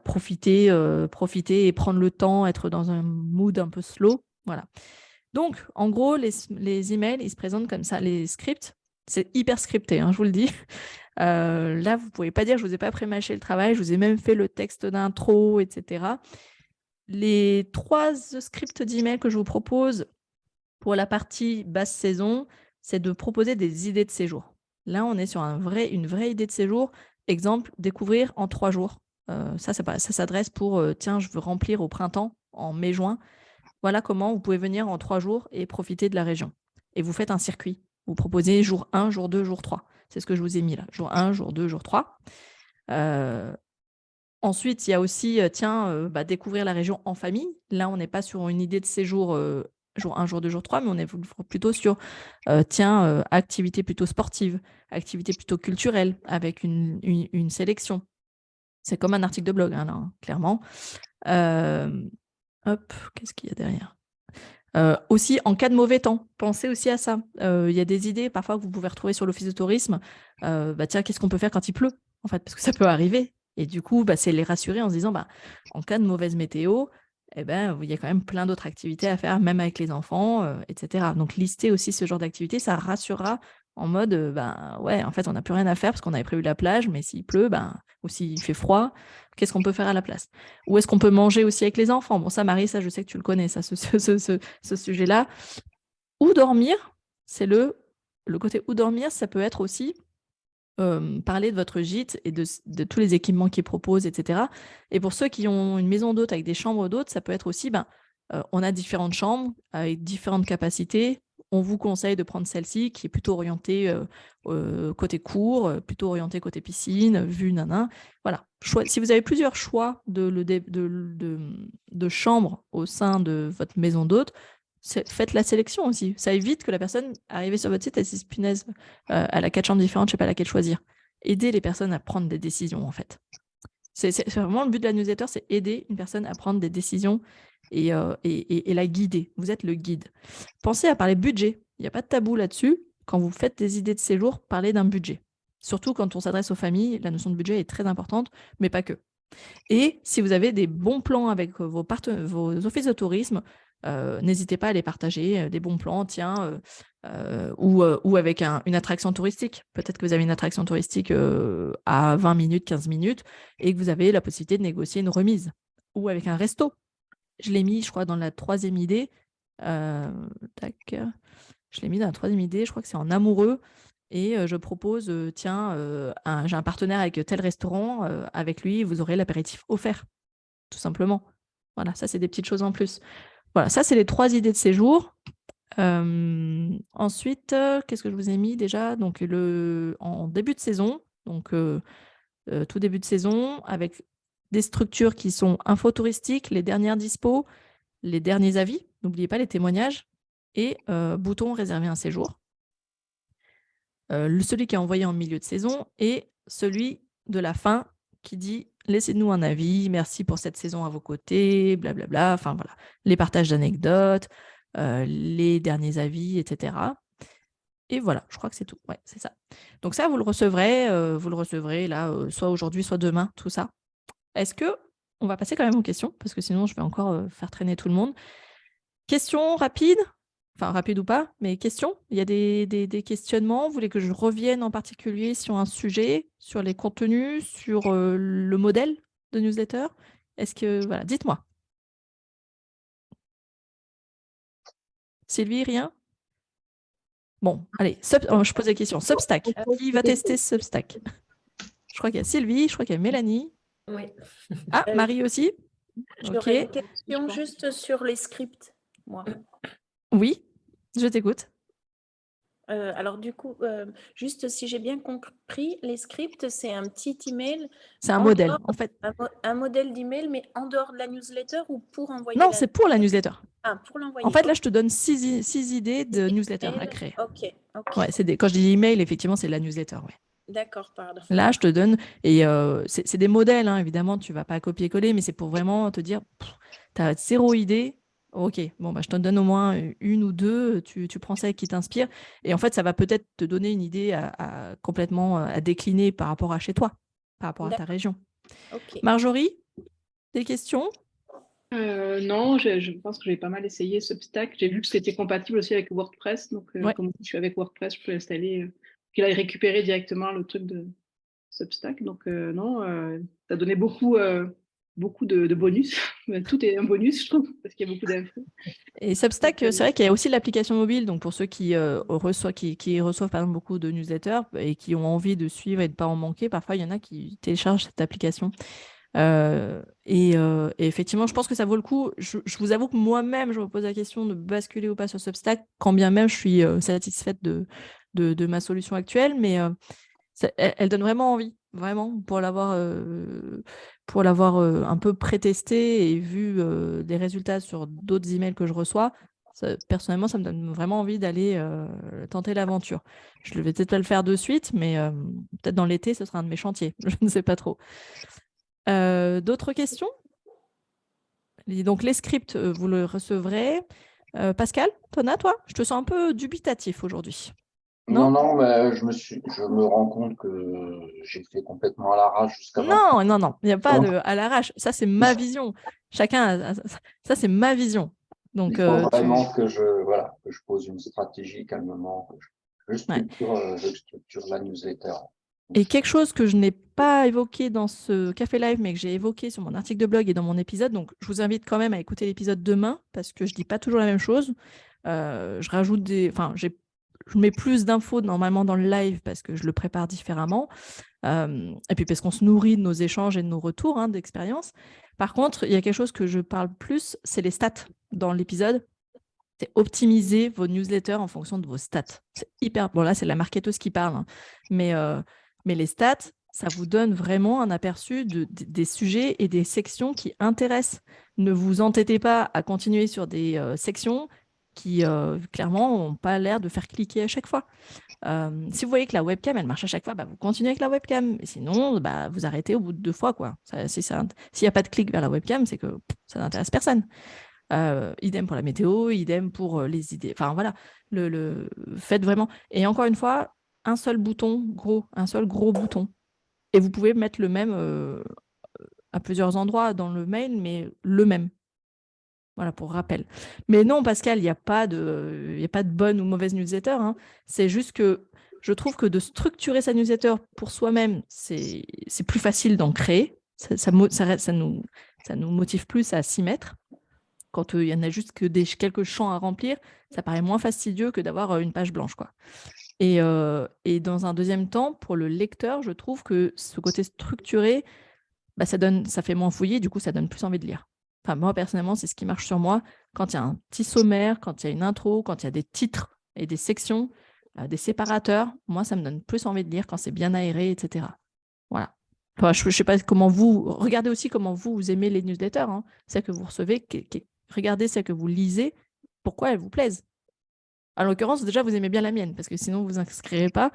S1: profiter et prendre le temps, être dans un mood un peu slow. Voilà. Donc, en gros, les emails, ils se présentent comme ça. Les scripts, c'est hyper scripté, je vous le dis. Là, vous ne pouvez pas dire, je ne vous ai pas pré-mâché le travail, je vous ai même fait le texte d'intro, etc. Les 3 scripts d'email que je vous propose pour la partie basse saison, c'est de proposer des idées de séjour. Là, on est sur une vraie idée de séjour. Exemple, découvrir en 3 jours. Ça s'adresse pour, tiens, je veux remplir au printemps, en mai-juin. Voilà comment vous pouvez venir en 3 jours et profiter de la région. Et vous faites un circuit. Vous proposez jour 1, jour 2, jour 3. C'est ce que je vous ai mis là. Jour 1, jour 2, jour 3. Ensuite, il y a aussi, découvrir la région en famille. Là, on n'est pas sur une idée de séjour jour 1, jour 2, jour 3, mais on est plutôt sur, activité plutôt sportive, activité plutôt culturelle, avec une sélection. C'est comme un article de blog, là, clairement. Qu'est-ce qu'il y a derrière ? Aussi, en cas de mauvais temps, pensez aussi à ça. Il y a des idées parfois que vous pouvez retrouver sur l'office de tourisme. Tiens, qu'est-ce qu'on peut faire quand il pleut, en fait, parce que ça peut arriver. Et du coup, c'est les rassurer en se disant, en cas de mauvaise météo, il y a quand même plein d'autres activités à faire, même avec les enfants, etc. Donc, lister aussi ce genre d'activité, ça rassurera en mode, ouais, en fait, on n'a plus rien à faire parce qu'on avait prévu la plage, mais s'il pleut, ou s'il fait froid, qu'est-ce qu'on peut faire à la place? Où est-ce qu'on peut manger aussi avec les enfants? Bon, ça, Marie, ça, je sais que tu le connais, ça, ce sujet-là. Où dormir, c'est le côté où dormir, ça peut être aussi parler de votre gîte et de tous les équipements qu'ils proposent, etc. Et pour ceux qui ont une maison d'hôte avec des chambres d'hôtes, ça peut être aussi, on a différentes chambres avec différentes capacités. On vous conseille de prendre celle-ci qui est plutôt orientée côté cour, plutôt orientée côté piscine, vue nanan. Voilà. Si vous avez plusieurs choix de chambres au sein de votre maison d'hôte, faites la sélection aussi. Ça évite que la personne arrivée sur votre site, elle se dise punaise, elle a 4 chambres différentes, je ne sais pas laquelle choisir. Aidez les personnes à prendre des décisions, en fait. C'est vraiment le but de la newsletter, c'est aider une personne à prendre des décisions et la guider. Vous êtes le guide. Pensez à parler budget. Il n'y a pas de tabou là-dessus. Quand vous faites des idées de séjour, parlez d'un budget. Surtout quand on s'adresse aux familles, la notion de budget est très importante, mais pas que. Et si vous avez des bons plans avec vos offices de tourisme, n'hésitez pas à les partager, des bons plans, tiens, ou avec une attraction touristique. Peut-être que vous avez une attraction touristique à 20 minutes, 15 minutes, et que vous avez la possibilité de négocier une remise. Ou avec un resto. Je l'ai mis, je crois, dans la 3e idée. Je l'ai mis dans la 3e idée, je crois que c'est en amoureux. Et je propose, tiens, j'ai un partenaire avec tel restaurant, avec lui, vous aurez l'apéritif offert, tout simplement. Voilà, ça, c'est des petites choses en plus. Voilà, ça, c'est les 3 idées de séjour. Ensuite, qu'est-ce que je vous ai mis déjà? Donc, en début de saison, donc tout début de saison, avec des structures qui sont infotouristiques, les dernières dispos, les derniers avis, n'oubliez pas les témoignages, et bouton réserver un séjour. Celui qui est envoyé en milieu de saison et celui de la fin qui dit « Laissez-nous un avis, merci pour cette saison à vos côtés, blablabla », enfin voilà, les partages d'anecdotes, les derniers avis, etc. Et voilà, je crois que c'est tout. Ouais, c'est ça. Donc ça, vous le recevrez là, soit aujourd'hui, soit demain, tout ça. Est-ce que on va passer quand même aux questions, parce que sinon, je vais encore faire traîner tout le monde. Questions rapides? Enfin, rapide ou pas, mais questions? Il y a des questionnements? Vous voulez que je revienne en particulier sur un sujet, sur les contenus, sur le modèle de newsletter? Est-ce que... Voilà, dites-moi. Sylvie, rien? Bon, allez, je pose la question. Substack. Qui va tester Substack? Je crois qu'il y a Sylvie, je crois qu'il y a Mélanie.
S8: Oui.
S1: Ah, Marie aussi?
S5: J'aurais une question juste sur les scripts, moi.
S1: Oui, je t'écoute.
S5: Alors du coup, juste si j'ai bien compris, les scripts, c'est un petit email.
S1: C'est un modèle, en fait.
S5: Un modèle d'email, mais en dehors de la newsletter ou pour envoyer?
S1: Non, c'est pour la newsletter.
S5: Ah, pour l'envoyer.
S1: En fait, là, je te donne 6 idées de newsletter à créer.
S5: Ok.
S1: Ouais, quand je dis email, effectivement, c'est la newsletter. Ouais.
S5: D'accord, pardon.
S1: Là, je te donne, et c'est des modèles, hein, évidemment, tu ne vas pas copier-coller, mais c'est pour vraiment te dire, tu as 0 idée. Ok, bon, je te donne au moins 1 ou 2, tu prends celle qui t'inspire. Et en fait, ça va peut-être te donner une idée complètement à décliner par rapport à chez toi, par rapport à ta région.
S5: Okay.
S1: Marjorie, des questions?
S7: Non, je pense que j'ai pas mal essayé Substack. J'ai vu que c'était compatible aussi avec WordPress. Donc, comme je suis avec WordPress, je peux installer, qu'il aille récupérer directement le truc de Substack. Donc, non, ça a donné beaucoup de bonus. Tout est un bonus, je trouve, parce qu'il y a beaucoup d'infos.
S1: Et Substack, c'est vrai qu'il y a aussi l'application mobile. Donc, pour ceux qui reçoivent par exemple beaucoup de newsletters et qui ont envie de suivre et de ne pas en manquer, parfois, il y en a qui téléchargent cette application. Et effectivement, je pense que ça vaut le coup. Je vous avoue que moi-même, je me pose la question de basculer ou pas sur Substack, quand bien même je suis satisfaite de ma solution actuelle, mais elle donne vraiment envie, vraiment, pour l'avoir un peu pré-testé et vu des résultats sur d'autres emails que je reçois. Personnellement, ça me donne vraiment envie d'aller tenter l'aventure. Je ne vais peut-être pas le faire de suite, mais peut-être dans l'été, ce sera un de mes chantiers. Je ne sais pas trop. D'autres questions? Donc, les scripts, vous le recevrez. Pascal, toi, je te sens un peu dubitatif aujourd'hui.
S6: Non, mais je me rends compte que j'ai fait complètement à l'arrache jusqu'à maintenant.
S1: Non, il n'y a pas à l'arrache. Ça, c'est ma vision. Ça, c'est ma vision. Donc,
S6: Il faut vraiment que je pose une stratégie calmement, que je structure la newsletter.
S1: Et quelque chose que je n'ai pas évoqué dans ce Café Live, mais que j'ai évoqué sur mon article de blog et dans mon épisode, donc je vous invite quand même à écouter l'épisode demain, parce que je ne dis pas toujours la même chose. Je rajoute je mets plus d'infos normalement dans le live, parce que je le prépare différemment. Et puis parce qu'on se nourrit de nos échanges et de nos retours d'expérience. Par contre, il y a quelque chose que je parle plus, c'est les stats dans l'épisode. C'est optimiser vos newsletters en fonction de vos stats. C'est hyper... Bon, là, c'est la marketeuse qui parle, mais les stats, ça vous donne vraiment un aperçu des sujets et des sections qui intéressent. Ne vous entêtez pas à continuer sur des sections qui, clairement, n'ont pas l'air de faire cliquer à chaque fois. Si vous voyez que la webcam, elle marche à chaque fois, vous continuez avec la webcam. Et sinon, vous arrêtez au bout de 2 fois, quoi. S'il n'y a pas de clic vers la webcam, c'est que ça n'intéresse personne. Idem pour la météo, idem pour les idées. Enfin, voilà, faites vraiment. Et encore une fois, un seul gros bouton. Et vous pouvez mettre le même à plusieurs endroits dans le mail, mais le même. Voilà, pour rappel. Mais non, Pascal, il n'y a pas de bonne ou mauvaise newsletter. C'est juste que je trouve que de structurer sa newsletter pour soi-même, c'est plus facile d'en créer. Ça nous motive plus à s'y mettre. Quand il y en a juste que quelques champs à remplir, ça paraît moins fastidieux que d'avoir une page blanche, quoi. Et dans un deuxième temps, pour le lecteur, je trouve que ce côté structuré, ça fait moins fouiller, du coup, ça donne plus envie de lire. Enfin, moi, personnellement, c'est ce qui marche sur moi. Quand il y a un petit sommaire, quand il y a une intro, quand il y a des titres et des sections, des séparateurs, moi, ça me donne plus envie de lire quand c'est bien aéré, etc. Voilà. Enfin, je ne sais pas comment regardez aussi comment vous aimez les newsletters, celles que vous recevez, regardez celles que vous lisez, pourquoi elles vous plaisent. En l'occurrence, déjà, vous aimez bien la mienne, parce que sinon, vous ne vous inscrirez pas.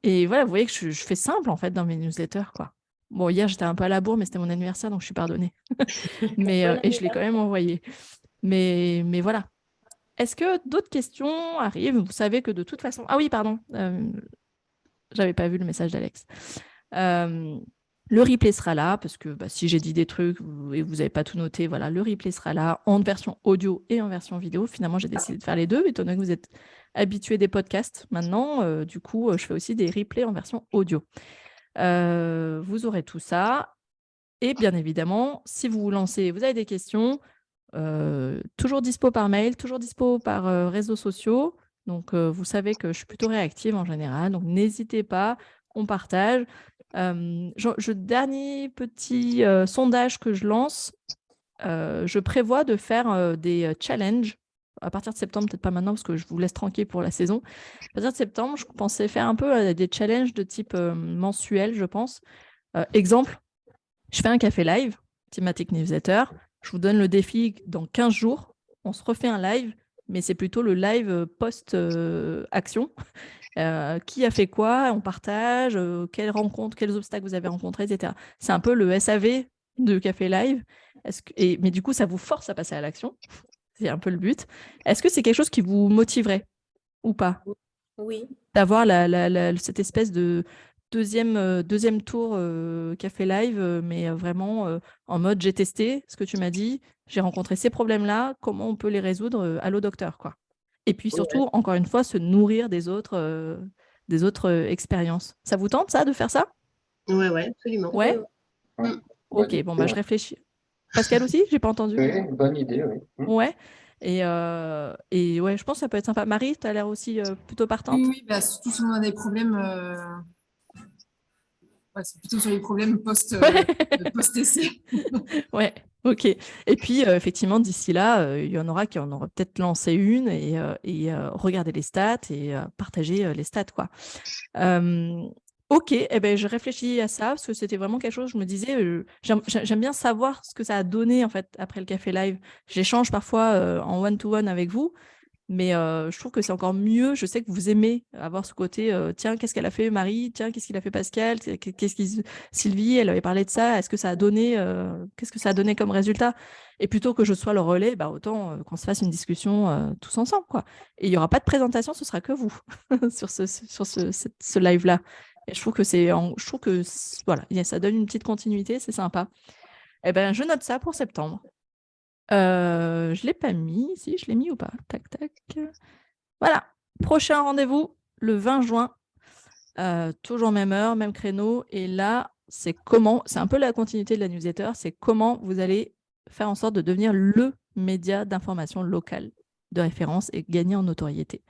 S1: Et voilà, vous voyez que je fais simple, en fait, dans mes newsletters, quoi. Bon, hier, j'étais un peu à la bourre, mais c'était mon anniversaire, donc je suis pardonnée. Et je l'ai quand même envoyé. Mais voilà. Est-ce que d'autres questions arrivent? Vous savez que de toute façon... Ah oui, pardon. J'avais pas vu le message d'Alex. Le replay sera là, parce que si j'ai dit des trucs et vous n'avez pas tout noté, voilà, le replay sera là en version audio et en version vidéo. Finalement, j'ai décidé de faire les deux, étant donné que vous êtes habitués des podcasts. Maintenant, du coup, je fais aussi des replays en version audio. Vous aurez tout ça. Et bien évidemment, si vous vous lancez, vous avez des questions, toujours dispo par mail, toujours dispo par réseaux sociaux. Donc, vous savez que je suis plutôt réactive en général. Donc, n'hésitez pas, on partage. Dernier petit sondage que je lance, je prévois de faire des challenges à partir de septembre, peut-être pas maintenant parce que je vous laisse tranquille pour la saison. À partir de septembre, je pensais faire un peu des challenges de type mensuel, je pense. Exemple, je fais un café live, thématique newsletter, je vous donne le défi dans 15 jours, on se refait un live, mais c'est plutôt le live post-action. Qui a fait quoi, on partage, quelles rencontres, quels obstacles vous avez rencontrés, etc. C'est un peu le SAV de Café Live. Mais du coup, ça vous force à passer à l'action. C'est un peu le but. Est-ce que c'est quelque chose qui vous motiverait ou pas?
S5: Oui.
S1: D'avoir cette espèce de deuxième tour Café Live, mais vraiment en mode j'ai testé ce que tu m'as dit, j'ai rencontré ces problèmes-là, comment on peut les résoudre à l'eau docteur, quoi. Et puis surtout, encore une fois, se nourrir des autres expériences. Ça vous tente, ça, de faire ça?
S2: Oui, absolument.
S1: Ouais.
S6: Ouais.
S1: Ok, bon, je réfléchis. Pascal aussi, j'ai pas entendu.
S6: Oui, bonne idée, oui.
S1: Ouais. Et ouais, je pense que ça peut être sympa. Marie, tu as l'air aussi plutôt partante.
S3: Oui, surtout si on a des problèmes. C'est plutôt sur les problèmes post-essai.
S1: Ouais, ok. Et puis, effectivement, d'ici là, il y en aura qui en auraient peut-être lancé une et regarder les stats et partager les stats, quoi. Ok, je réfléchis à ça parce que c'était vraiment quelque chose, je me disais, j'aime bien savoir ce que ça a donné en fait après le café live. J'échange parfois en one-to-one avec vous Mais je trouve que c'est encore mieux. Je sais que vous aimez avoir ce côté, tiens, qu'est-ce qu'elle a fait Marie? Tiens, qu'est-ce qu'il a fait Pascal? Sylvie, elle avait parlé de ça. Est-ce que ça a donné, qu'est-ce que ça a donné comme résultat? Et plutôt que je sois le relais, bah, autant qu'on se fasse une discussion tous ensemble, quoi. Et il n'y aura pas de présentation, ce sera que vous sur ce live-là. Et je trouve que voilà, ça donne une petite continuité, c'est sympa. Eh ben, je note ça pour septembre. Je ne l'ai pas mis. Si, je l'ai mis ou pas? Tac, tac. Voilà. Prochain rendez-vous, le 20 juin. Toujours même heure, même créneau. Et là, c'est un peu la continuité de la newsletter, c'est comment vous allez faire en sorte de devenir le média d'information locale de référence et gagner en notoriété.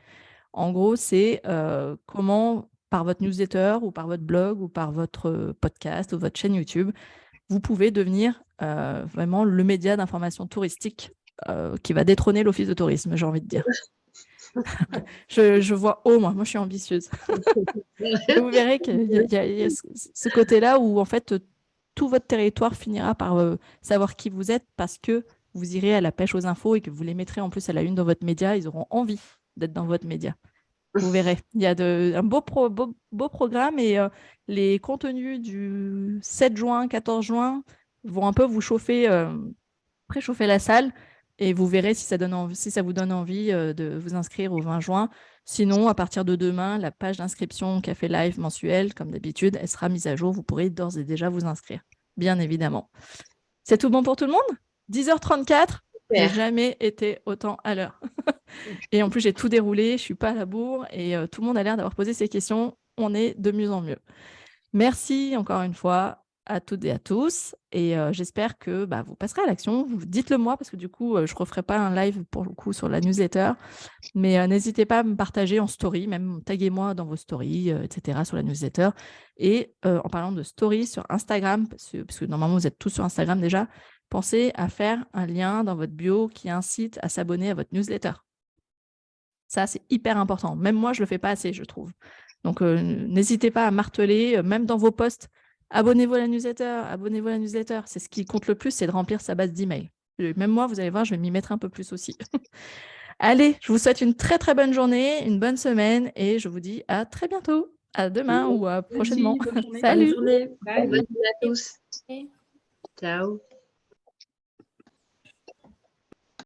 S1: En gros, c'est comment, par votre newsletter ou par votre blog ou par votre podcast ou votre chaîne YouTube, vous pouvez devenir vraiment le média d'information touristique qui va détrôner l'office de tourisme, j'ai envie de dire. Je vois haut, moi je suis ambitieuse. Et vous verrez qu'il y a ce côté-là où en fait tout votre territoire finira par savoir qui vous êtes parce que vous irez à la pêche aux infos et que vous les mettrez en plus à la une dans votre média, ils auront envie d'être dans votre média. Vous verrez, il y a un beau programme et les contenus du 7 juin, 14 juin vont un peu vous préchauffer la salle et vous verrez si ça vous donne envie de vous inscrire au 20 juin. Sinon, à partir de demain, la page d'inscription Café Live mensuel, comme d'habitude, elle sera mise à jour. Vous pourrez d'ores et déjà vous inscrire, bien évidemment. C'est tout bon pour tout le monde? 10h34, j'ai jamais été autant à l'heure. Et en plus, j'ai tout déroulé, je ne suis pas à la bourre et tout le monde a l'air d'avoir posé ses questions. On est de mieux en mieux. Merci encore une fois à toutes et à tous. Et j'espère que vous passerez à l'action. Dites-le moi parce que du coup, je ne referai pas un live pour le coup sur la newsletter. Mais n'hésitez pas à me partager en story, même taguez-moi dans vos stories, etc. sur la newsletter. Et en parlant de stories sur Instagram, parce que normalement, vous êtes tous sur Instagram déjà, pensez à faire un lien dans votre bio qui incite à s'abonner à votre newsletter. Ça, c'est hyper important. Même moi, je ne le fais pas assez, je trouve. Donc, n'hésitez pas à marteler, même dans vos posts, abonnez-vous à la newsletter, abonnez-vous à la newsletter. C'est ce qui compte le plus, c'est de remplir sa base d'emails. Même moi, vous allez voir, je vais m'y mettre un peu plus aussi. Allez, je vous souhaite une très, très bonne journée, une bonne semaine et je vous dis à très bientôt. À demain ou à prochainement.
S7: Bonne journée.
S1: Salut.
S3: Bonne journée.
S7: Bye.
S2: Bonne journée à tous. Ciao.